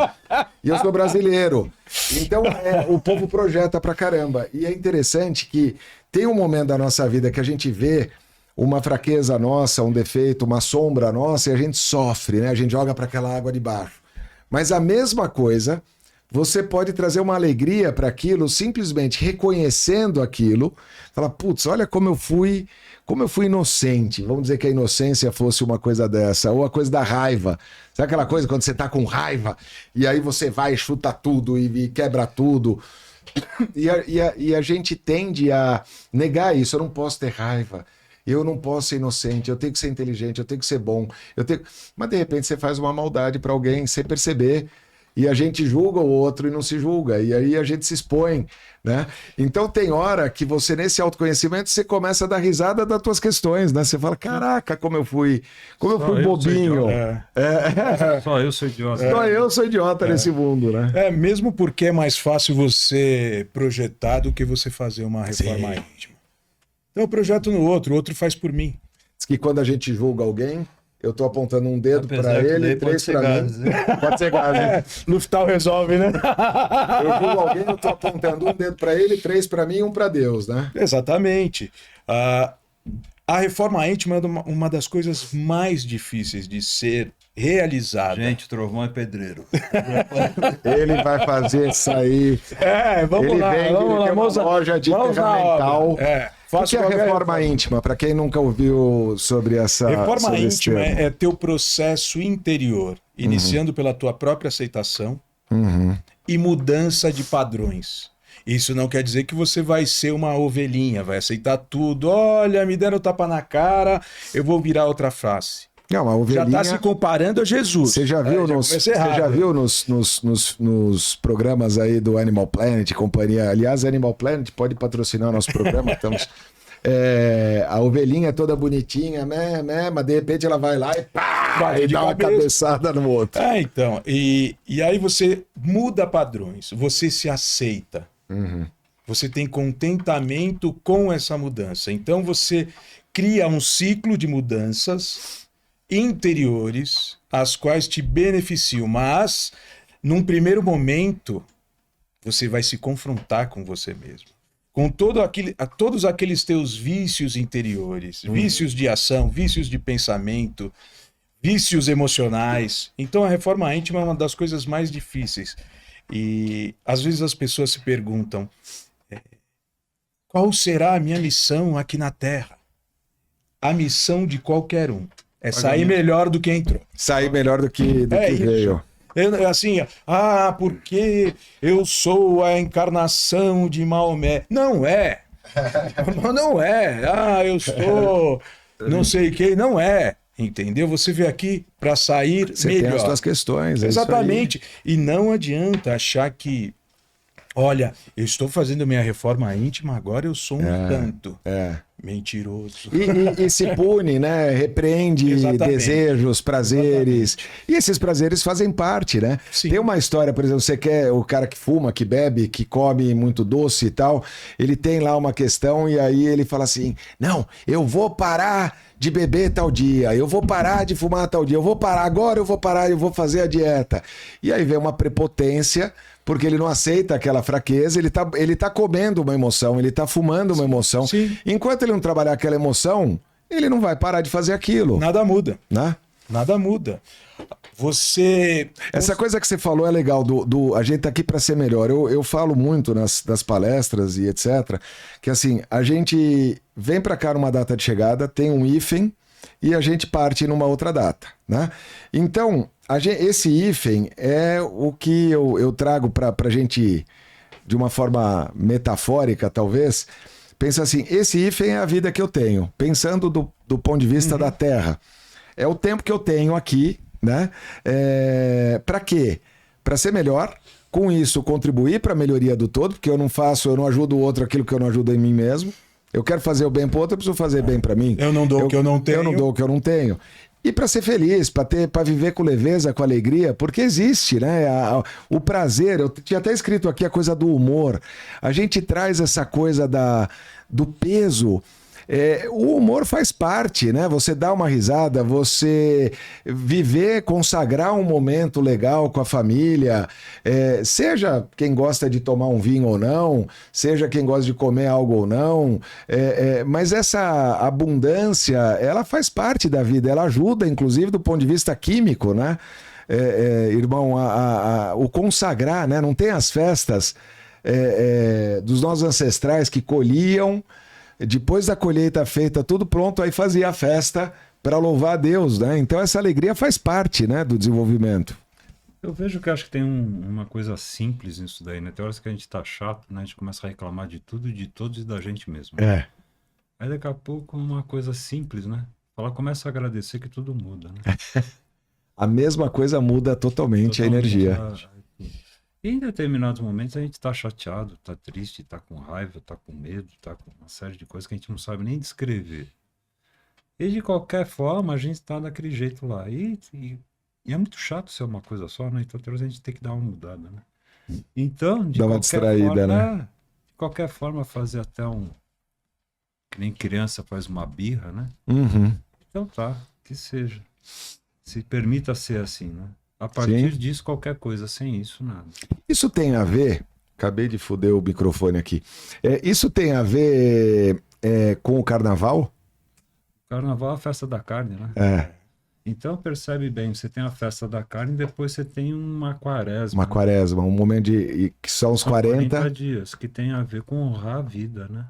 E eu sou brasileiro. Então, o povo projeta pra caramba. E é interessante que tem um momento da nossa vida que a gente vê uma fraqueza nossa, um defeito, uma sombra nossa, e a gente sofre, né? A gente joga para aquela água de baixo. Mas a mesma coisa, você pode trazer uma alegria para aquilo, simplesmente reconhecendo aquilo, falar, putz, olha como eu fui inocente. Vamos dizer que a inocência fosse uma coisa dessa, ou a coisa da raiva. Sabe aquela coisa quando você tá com raiva, e aí você vai e chuta tudo e quebra tudo. E a gente tende a negar isso. Eu não posso ter raiva, eu não posso ser inocente, eu tenho que ser inteligente, eu tenho que ser bom, mas de repente você faz uma maldade para alguém sem perceber, e a gente julga o outro e não se julga, e aí a gente se expõe, né? Então tem hora que você, nesse autoconhecimento, você começa a dar risada das tuas questões, né? Você fala, caraca, como eu fui bobinho. Só eu sou idiota. Só eu sou idiota nesse mundo, né? Mesmo porque é mais fácil você projetar do que você fazer uma reforma íntima. Então eu projeto no outro, o outro faz por mim. Diz que quando a gente julga alguém, eu tô apontando um dedo para ele, 3 para mim. Pode ser gás, né? Luftal resolve, né? Eu julgo alguém, eu tô apontando um dedo para ele, 3 para mim e 1 para Deus, né? Exatamente. A reforma íntima é uma das coisas mais difíceis de ser realizada. Gente, trovão é pedreiro. Ele vai fazer isso aí. Vamos lá, uma loja de ferramental. O que é a reforma íntima? Para quem nunca ouviu sobre essa... Reforma íntima é teu processo interior, iniciando pela tua própria aceitação e mudança de padrões. Isso não quer dizer que você vai ser uma ovelhinha, vai aceitar tudo. Olha, me deram tapa na cara, eu vou virar outra face. Não, a ovelhinha... Já está se comparando a Jesus. Você já viu, nos programas aí do Animal Planet e companhia? Aliás, Animal Planet pode patrocinar nosso programa. Estamos... a ovelhinha toda bonitinha, mas de repente ela vai lá e dá uma cabeçada no outro. Então. E aí você muda padrões, você se aceita. Você tem contentamento com essa mudança. Então você cria um ciclo de mudanças interiores, as quais te beneficiam, mas num primeiro momento você vai se confrontar com você mesmo, com todos aqueles teus vícios interiores, vícios de ação, vícios de pensamento, vícios emocionais. Então a reforma íntima é uma das coisas mais difíceis. E às vezes as pessoas se perguntam, qual será a minha missão aqui na Terra? A missão de qualquer um é sair melhor do que entrou. Sair melhor do que veio. Porque eu sou a encarnação de Maomé. Não é. Não é. Eu sou não sei quem. Não é. Entendeu? Você veio aqui para sair você melhor. Tem as suas questões. Exatamente. E não adianta achar que, olha, eu estou fazendo minha reforma íntima, agora eu sou um tanto. Mentiroso. E se pune, né? Repreende desejos, prazeres. Exatamente. E esses prazeres fazem parte, né? Sim. Tem uma história, por exemplo, você quer o cara que fuma, que bebe, que come muito doce e tal, ele tem lá uma questão e aí ele fala assim, não, eu vou parar de beber tal dia, eu vou parar de fumar tal dia, eu vou parar agora, eu vou parar, eu vou fazer a dieta. E aí vem uma prepotência, porque ele não aceita aquela fraqueza, ele tá comendo uma emoção, ele tá fumando uma emoção. Sim. Enquanto ele não trabalhar aquela emoção, ele não vai parar de fazer aquilo. Nada muda. Né? Nada muda. Essa coisa que você falou é legal, a gente tá aqui para ser melhor. Eu falo muito nas palestras e etc, que assim, a gente vem para cá numa data de chegada, tem um hífen, e a gente parte numa outra data, né? Então, esse hífen é o que eu trago para a gente, de uma forma metafórica, talvez. Pensa assim, esse hífen é a vida que eu tenho, pensando do ponto de vista da Terra. É o tempo que eu tenho aqui, né? Para quê? Para ser melhor, com isso contribuir para a melhoria do todo, porque eu não ajudo o outro aquilo que eu não ajudo em mim mesmo. Eu quero fazer o bem para o outro, eu preciso fazer bem para mim. Eu não dou o que eu não tenho. Eu não dou o que eu não tenho. E para ser feliz, para viver com leveza, com alegria, porque existe, né? O prazer, eu tinha até escrito aqui a coisa do humor. A gente traz essa coisa do peso. O humor faz parte, né? Você dá uma risada, você viver, consagrar um momento legal com a família, seja quem gosta de tomar um vinho ou não, seja quem gosta de comer algo ou não, mas essa abundância, ela faz parte da vida, ela ajuda, inclusive, do ponto de vista químico, né? Irmão, o consagrar, né? Não tem as festas dos nossos ancestrais que colhiam. Depois da colheita feita, tudo pronto, aí fazia a festa para louvar a Deus, né? Então essa alegria faz parte, né, do desenvolvimento. Eu vejo que acho que tem uma coisa simples nisso daí, né? Tem horas que a gente tá chato, né? A gente começa a reclamar de tudo, de todos e da gente mesmo. Aí daqui a pouco uma coisa simples, né? Começa a agradecer que tudo muda, né? A mesma coisa muda totalmente a energia. E em determinados momentos a gente tá chateado, tá triste, tá com raiva, tá com medo, tá com uma série de coisas que a gente não sabe nem descrever. E de qualquer forma a gente tá daquele jeito lá. E é muito chato ser uma coisa só, né? Então a gente tem que dar uma mudada, né? Então, de Dá uma qualquer distraída, forma, né? De qualquer forma fazer até que nem criança faz uma birra, né? Uhum. Então tá, que seja. Se permita ser assim, né? A partir disso, qualquer coisa, sem isso, nada. Isso tem a ver... Acabei de foder o microfone aqui. Isso tem a ver com o carnaval? Carnaval é a festa da carne, né? Então, percebe bem, você tem a festa da carne e depois você tem uma quaresma. Uma quaresma, um momento que são os 40 dias, que tem a ver com honrar a vida, né?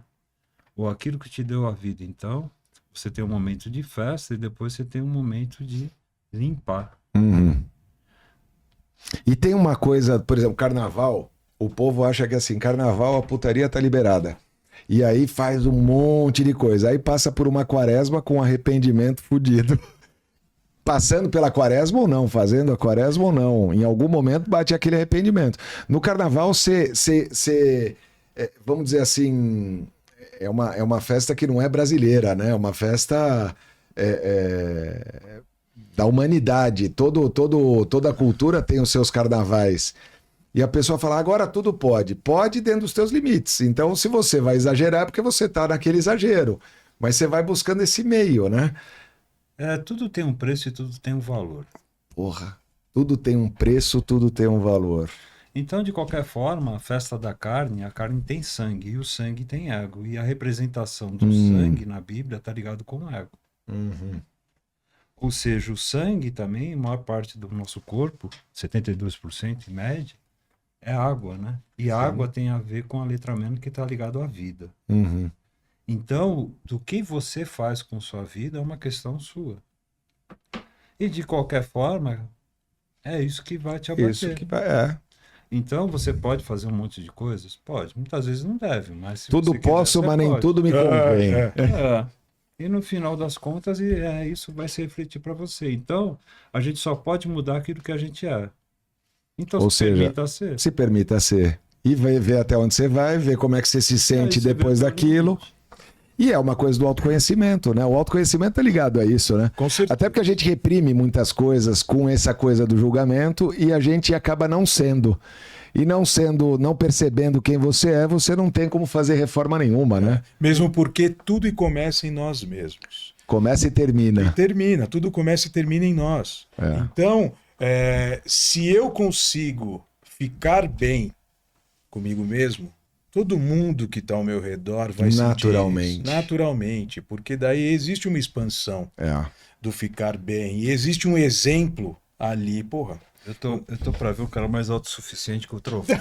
Ou aquilo que te deu a vida. Então, você tem um momento de festa e depois você tem um momento de limpar. Uhum. E tem uma coisa, por exemplo, carnaval, o povo acha que assim, carnaval a putaria tá liberada. E aí faz um monte de coisa. Aí passa por uma quaresma com arrependimento fudido. Passando pela quaresma ou não, fazendo a quaresma ou não. Em algum momento bate aquele arrependimento. No carnaval, vamos dizer assim, é uma festa que não é brasileira, né? É uma festa... da humanidade, toda a cultura tem os seus carnavais. E a pessoa fala, agora tudo pode dentro dos teus limites. Então, se você vai exagerar, é porque você está naquele exagero. Mas você vai buscando esse meio, né? Tudo tem um preço e tudo tem um valor. Porra, tudo tem um preço, tudo tem um valor. Então, de qualquer forma, a festa da carne, a carne tem sangue e o sangue tem ego. E a representação do sangue na Bíblia está ligado com o ego. Uhum. Ou seja, o sangue também, a maior parte do nosso corpo, 72% em média, é água, né? E água tem a ver com a letramento que está ligado à vida. Uhum. Então, do que você faz com sua vida é uma questão sua. E de qualquer forma, é isso que vai te abater. Isso que vai, Então, você pode fazer um monte de coisas? Pode. Muitas vezes não deve, mas se tudo você posso, quiser, mas nem pode. tudo me convém. E no final das contas, isso vai se refletir para você. Então, a gente só pode mudar aquilo que a gente é. Então, permita ser. Se permita ser. E vai ver até onde você vai, ver como é que você se sente depois daquilo. E é uma coisa do autoconhecimento, né? O autoconhecimento é ligado a isso, né? Com certeza. Até porque a gente reprime muitas coisas com essa coisa do julgamento e a gente acaba não sendo. E não percebendo quem você é, você não tem como fazer reforma nenhuma, né? Mesmo porque tudo começa em nós mesmos. Começa e termina. E termina, tudo começa e termina em nós. Então, se eu consigo ficar bem comigo mesmo, todo mundo que está ao meu redor vai sentir isso. Naturalmente, porque daí existe uma expansão do ficar bem. E existe um exemplo ali, porra. Eu tô pra ver o cara mais autossuficiente que o Trovão.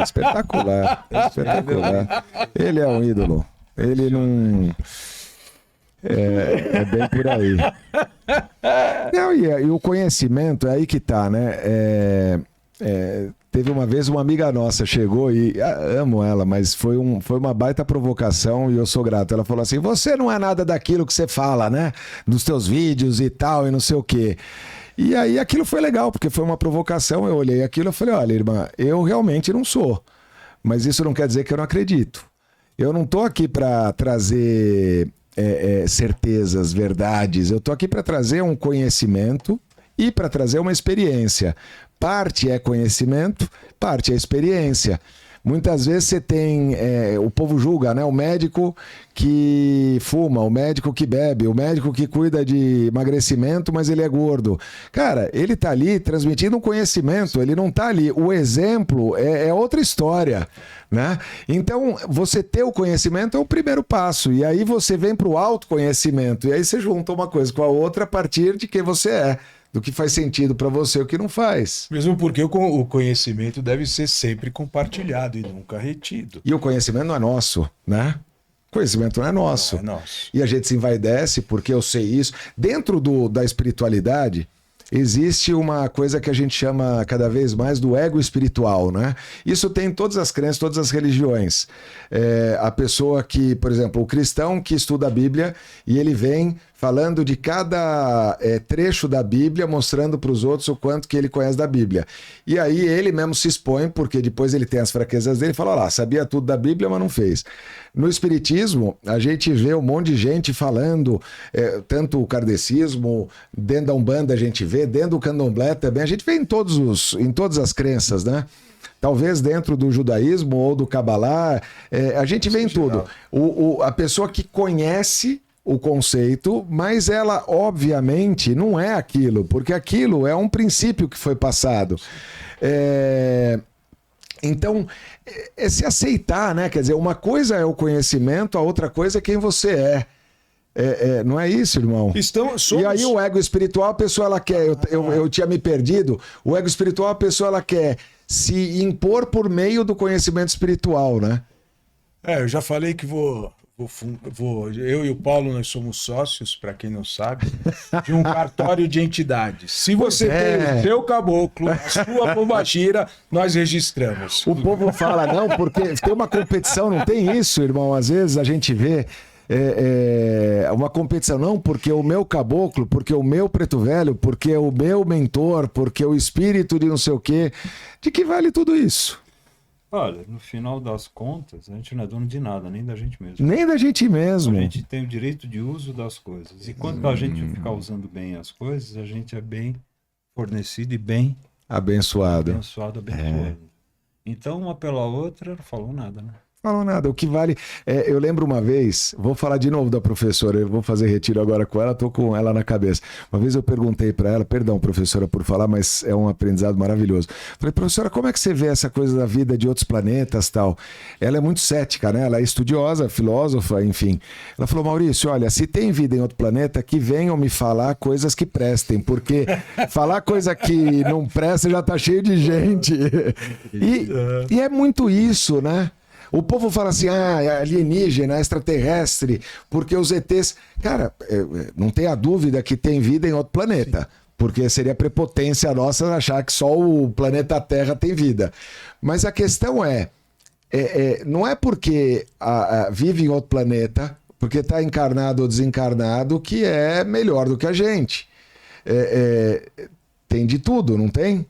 Espetacular. Espetacular. Ele é um ídolo. Ele não... É bem por aí. Não, e o conhecimento, é aí que tá, né? Teve uma vez uma amiga nossa chegou e amo ela, mas foi uma baita provocação e eu sou grato. Ela falou assim: você não é nada daquilo que você fala, né? Nos teus vídeos e tal, e não sei o quê. E aí aquilo foi legal, porque foi uma provocação. Eu olhei aquilo e falei: olha, irmã, eu realmente não sou. Mas isso não quer dizer que eu não acredito. Eu não tô aqui para trazer certezas, verdades. Eu tô aqui para trazer um conhecimento e para trazer uma experiência. Parte é conhecimento, parte é experiência. Muitas vezes você tem, o povo julga, né? O médico que fuma, o médico que bebe, o médico que cuida de emagrecimento, mas ele é gordo. Cara, ele tá ali transmitindo um conhecimento, ele não tá ali. O exemplo é outra história, né? Então, você ter o conhecimento é o primeiro passo. E aí você vem para o autoconhecimento. E aí você junta uma coisa com a outra a partir de quem você é. Do que faz sentido para você e o que não faz. Mesmo porque o conhecimento deve ser sempre compartilhado e nunca retido. E o conhecimento não é nosso, né? O conhecimento não é nosso. Não é nosso. E a gente se envaidece porque eu sei isso. Dentro da espiritualidade, existe uma coisa que a gente chama cada vez mais do ego espiritual, né? Isso tem em todas as crenças, todas as religiões. A pessoa que, por exemplo, o cristão que estuda a Bíblia e ele vem falando de cada trecho da Bíblia, mostrando para os outros o quanto que ele conhece da Bíblia. E aí ele mesmo se expõe, porque depois ele tem as fraquezas dele e fala: olha lá, sabia tudo da Bíblia, mas não fez. No Espiritismo, a gente vê um monte de gente falando, tanto o kardecismo, dentro da Umbanda a gente vê, dentro do Candomblé também, a gente vê em todas as crenças, né? Talvez dentro do judaísmo ou do Cabalá, a gente vê em tudo. A pessoa que conhece o conceito, mas ela obviamente não é aquilo, porque aquilo é um princípio que foi passado. Então, se aceitar, né? Quer dizer, uma coisa é o conhecimento, a outra coisa é quem você é. Não é isso, irmão? E aí o ego espiritual, a pessoa ela quer, eu tinha me perdido, o ego espiritual, a pessoa ela quer se impor por meio do conhecimento espiritual, né? Eu já falei que eu e o Paulo, nós somos sócios, para quem não sabe, de um cartório de entidades. Se você tem o seu caboclo, a sua pombagira, nós registramos. O povo fala, não, porque tem uma competição, não tem isso, irmão? Às vezes a gente vê uma competição, não, porque o meu caboclo, porque o meu preto velho, porque o meu mentor, porque o espírito de não sei o quê. De que vale tudo isso? Olha, no final das contas, a gente não é dono de nada, nem da gente mesmo. Nem da gente mesmo. A gente tem o direito de uso das coisas. E quando a gente ficar usando bem as coisas, a gente é bem fornecido e bem abençoado. Então, uma pela outra, não falou nada, né? Falou nada. O que vale... eu lembro uma vez, vou falar de novo da professora, eu vou fazer retiro agora com ela, tô com ela na cabeça. Uma vez eu perguntei para ela, perdão, professora, por falar, mas é um aprendizado maravilhoso. Falei: professora, como é que você vê essa coisa da vida de outros planetas e tal? Ela é muito cética, né? Ela é estudiosa, filósofa, enfim. Ela falou: Maurício, olha, se tem vida em outro planeta, que venham me falar coisas que prestem, porque falar coisa que não presta já tá cheio de gente. E é muito isso, né? O povo fala assim: alienígena, extraterrestre, porque os ETs... Cara, não tenha dúvida que tem vida em outro planeta. Sim. Porque seria prepotência nossa achar que só o planeta Terra tem vida. Mas a questão não é porque vive em outro planeta, porque está encarnado ou desencarnado, que é melhor do que a gente. Tem de tudo, não tem?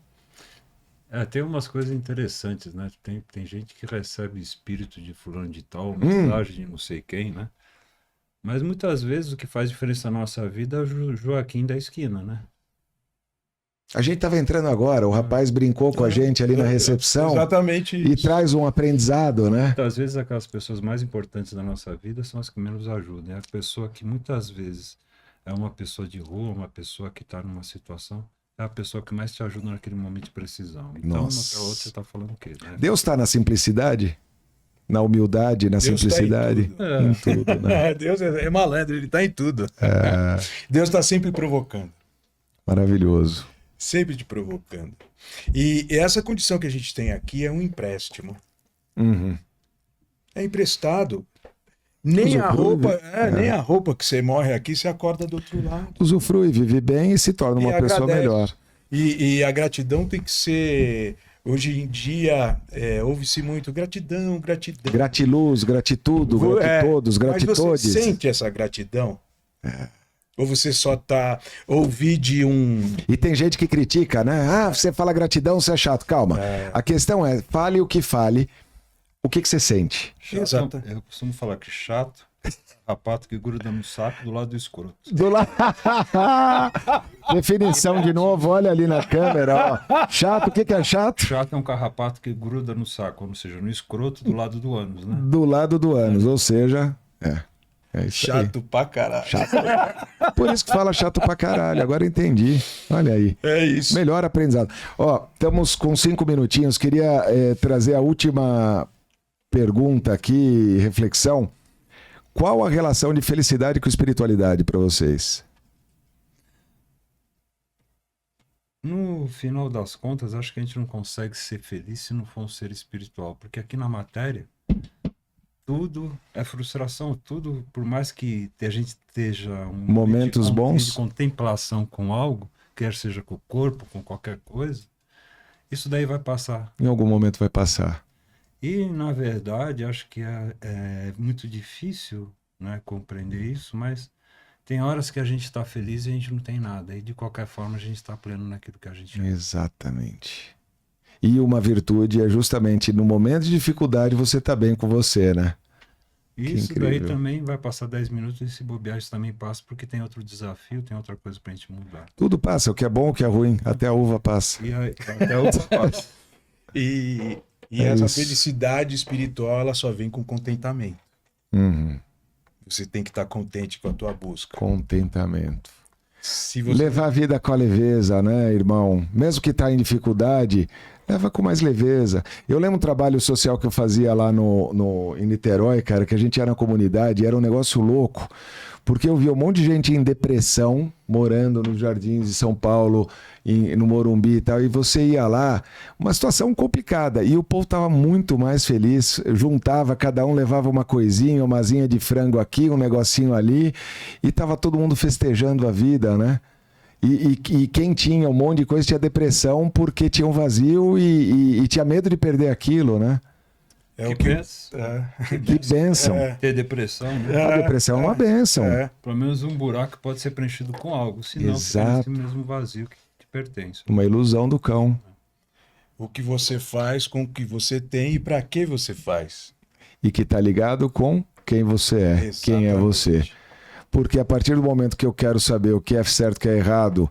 Tem umas coisas interessantes, né? Tem gente que recebe espírito de fulano de tal, mensagem de não sei quem, né? Mas muitas vezes o que faz diferença na nossa vida é o Joaquim da esquina, né? A gente estava entrando agora, o rapaz brincou com a gente ali na recepção. Exatamente isso. E traz um aprendizado, né? Muitas vezes aquelas pessoas mais importantes da nossa vida são as que menos ajudam. É a pessoa que muitas vezes é uma pessoa de rua, uma pessoa que está numa situação... é a pessoa que mais te ajuda naquele momento de precisão. Então, uma pela outra, você está falando o quê? Né? Deus está na simplicidade? Na humildade, na simplicidade? Tá em tudo. Né? Deus é malandro, ele está em tudo. Deus está sempre provocando. Maravilhoso. Sempre te provocando. E essa condição que a gente tem aqui é um empréstimo. Uhum. É emprestado. Nem a Usufrui, roupa, né? nem a roupa que você morre aqui, você acorda do outro lado. Usufrui, vive bem e se torna uma E pessoa agradece. melhor. E a gratidão tem que ser. Hoje em dia, ouve-se muito gratidão, gratidão. Gratiluz, gratitudo, gratitodos, Mas gratitodes. você sente essa gratidão? Ou você só tá ouvir de um. E tem gente que critica, né? Ah, você fala gratidão, você é chato. Calma. A questão é, fale o que fale, o que você sente? Exato. Eu costumo falar que chato é rapato que gruda no saco do lado do escroto. Do lado. Definição de novo, olha ali na câmera, ó. Chato, o que é chato? Chato é um carrapato que gruda no saco, ou seja, no escroto do lado do ânus, né? Do lado do ânus, ou seja, é isso Chato pra caralho. aí. Chato. Por isso que fala chato pra caralho, agora entendi. Olha aí. É isso. Melhor aprendizado. Ó, estamos com 5 minutinhos, queria trazer a última pergunta aqui, reflexão. Qual a relação de felicidade com espiritualidade para vocês? No final das contas, acho que a gente não consegue ser feliz se não for um ser espiritual, porque aqui na matéria, tudo é frustração, tudo, por mais que a gente esteja Momentos bons. de contemplação com algo, quer seja com o corpo, com qualquer coisa, isso daí vai passar. Em algum momento vai passar. E, na verdade, acho que é muito difícil, né, compreender isso, mas tem horas que a gente está feliz e a gente não tem nada. E, de qualquer forma, a gente está pleno naquilo que a gente é. Exatamente. E uma virtude é justamente no momento de dificuldade você tá bem com você, né? Isso daí incrível. também vai passar 10 minutos e se bobear isso também passa, porque tem outro desafio, tem outra coisa pra gente mudar. Tudo passa, o que é bom, o que é ruim, até a uva passa. E aí, até outro passa. E É essa isso. felicidade espiritual, ela só vem com contentamento. Uhum. Você tem que estar contente com a tua busca. Contentamento. Se você Levar a vida com a leveza, né, irmão? Mesmo que tá em dificuldade, leva com mais leveza. Eu lembro um trabalho social que eu fazia lá em Niterói, cara, que a gente era na comunidade, era um negócio louco, porque eu via um monte de gente em depressão, morando nos jardins de São Paulo, no Morumbi e tal, e você ia lá, uma situação complicada, e o povo tava muito mais feliz, juntava, cada um levava uma coisinha, uma asinha de frango aqui, um negocinho ali, e tava todo mundo festejando a vida, né? E quem tinha um monte de coisa tinha depressão porque tinha um vazio e tinha medo de perder aquilo, né? é Que o que benção. Que bênção. Ter depressão, né? A depressão é uma bênção. Pelo menos um buraco pode ser preenchido com algo, senão Exato. fica nesse mesmo vazio que te pertence. Uma ilusão do cão. O que você faz com o que você tem e para que você faz. E que tá ligado com quem você é, quem é você. Exatamente. Porque a partir do momento que eu quero saber o que é certo, o que é errado,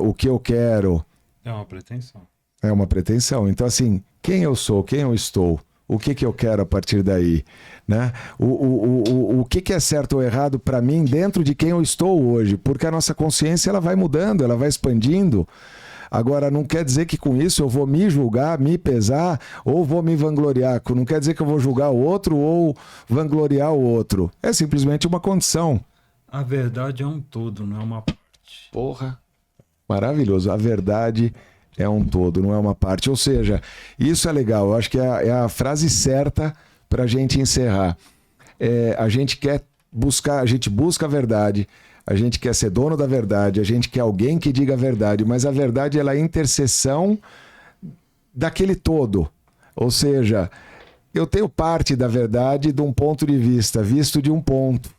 o que eu quero, É uma pretensão. é uma pretensão. Então, assim, quem eu sou, quem eu estou, o que eu quero a partir daí, né? O que é certo ou errado para mim dentro de quem eu estou hoje, porque a nossa consciência ela vai mudando, ela vai expandindo. Agora, não quer dizer que com isso eu vou me julgar, me pesar ou vou me vangloriar. Não quer dizer que eu vou julgar o outro ou vangloriar o outro. É simplesmente uma condição. A verdade é um todo, não é uma parte. Porra. Maravilhoso. A verdade é um todo, não é uma parte. Ou seja, isso é legal. Eu acho que é a frase certa para a gente encerrar. A gente quer buscar, a gente busca a verdade. A gente quer ser dono da verdade, a gente quer alguém que diga a verdade, mas a verdade ela é a interseção daquele todo. Ou seja, eu tenho parte da verdade de um ponto de vista, visto de um ponto.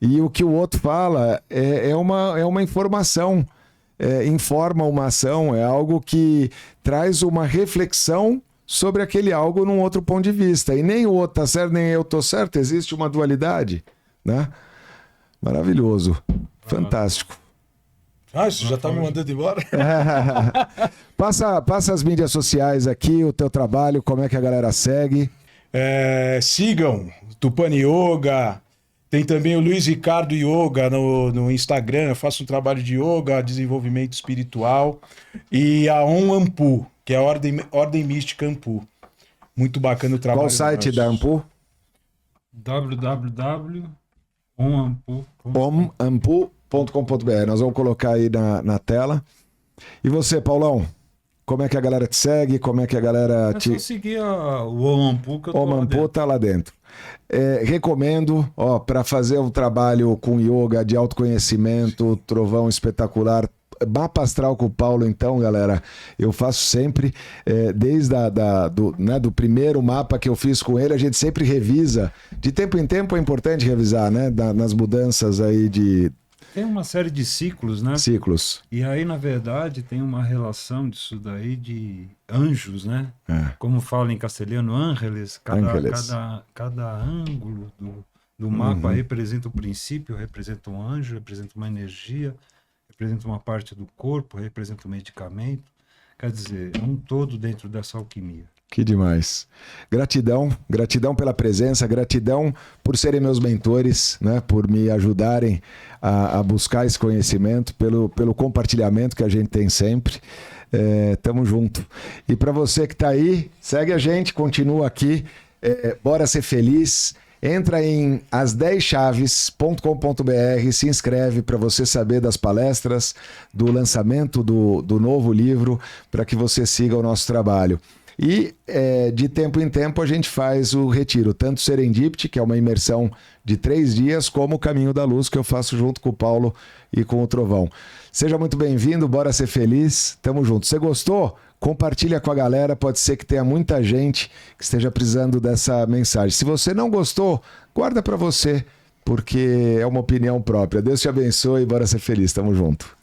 E o que o outro fala é uma informação, informa uma ação, é algo que traz uma reflexão sobre aquele algo num outro ponto de vista. E nem o outro está certo, nem eu estou certo, existe uma dualidade, né? Maravilhoso. Fantástico. Isso já tá me mandando embora? Passa as mídias sociais aqui, o teu trabalho, como é que a galera segue. Sigam Tupani Yoga. Tem também o Luiz Ricardo Yoga no Instagram. Eu faço um trabalho de yoga, desenvolvimento espiritual. E a Om Ampu, que é a Ordem Mística Ampu. Muito bacana o trabalho. Qual o site da Ampu? omampu.com.br. Nós vamos colocar aí na tela. E você, Paulão? Como é que a galera te segue? Como é que a galera É só seguir o Omampu que eu tô lá Omampu dentro. tá lá dentro. Recomendo, para fazer um trabalho com yoga de autoconhecimento, trovão espetacular. Mapa astral com o Paulo, então, galera, eu faço sempre, desde do primeiro mapa que eu fiz com ele, a gente sempre revisa. De tempo em tempo é importante revisar, né? Nas mudanças aí de... Tem uma série de ciclos, né? Ciclos. E aí, na verdade, tem uma relação disso daí de anjos, né? Como fala em castelhano, ángeles. Cada ângulo do mapa representa o princípio, representa um anjo, representa uma energia, representa uma parte do corpo, representa um medicamento. Quer dizer, é um todo dentro dessa alquimia. Que demais. Gratidão pela presença, gratidão por serem meus mentores, né? Por me ajudarem a buscar esse conhecimento, pelo compartilhamento que a gente tem sempre. Tamo junto. E para você que tá aí, segue a gente, continua aqui. Bora ser feliz. Entra em as10chaves.com.br, se inscreve para você saber das palestras, do lançamento do novo livro, para que você siga o nosso trabalho. E de tempo em tempo a gente faz o retiro, tanto Serendipity, que é uma imersão de 3 dias, como o Caminho da Luz, que eu faço junto com o Paulo e com o Trovão. Seja muito bem-vindo, bora ser feliz, tamo junto. Você gostou? Compartilha com a galera, pode ser que tenha muita gente que esteja precisando dessa mensagem. Se você não gostou, guarda para você, porque é uma opinião própria. Deus te abençoe e bora ser feliz, tamo junto.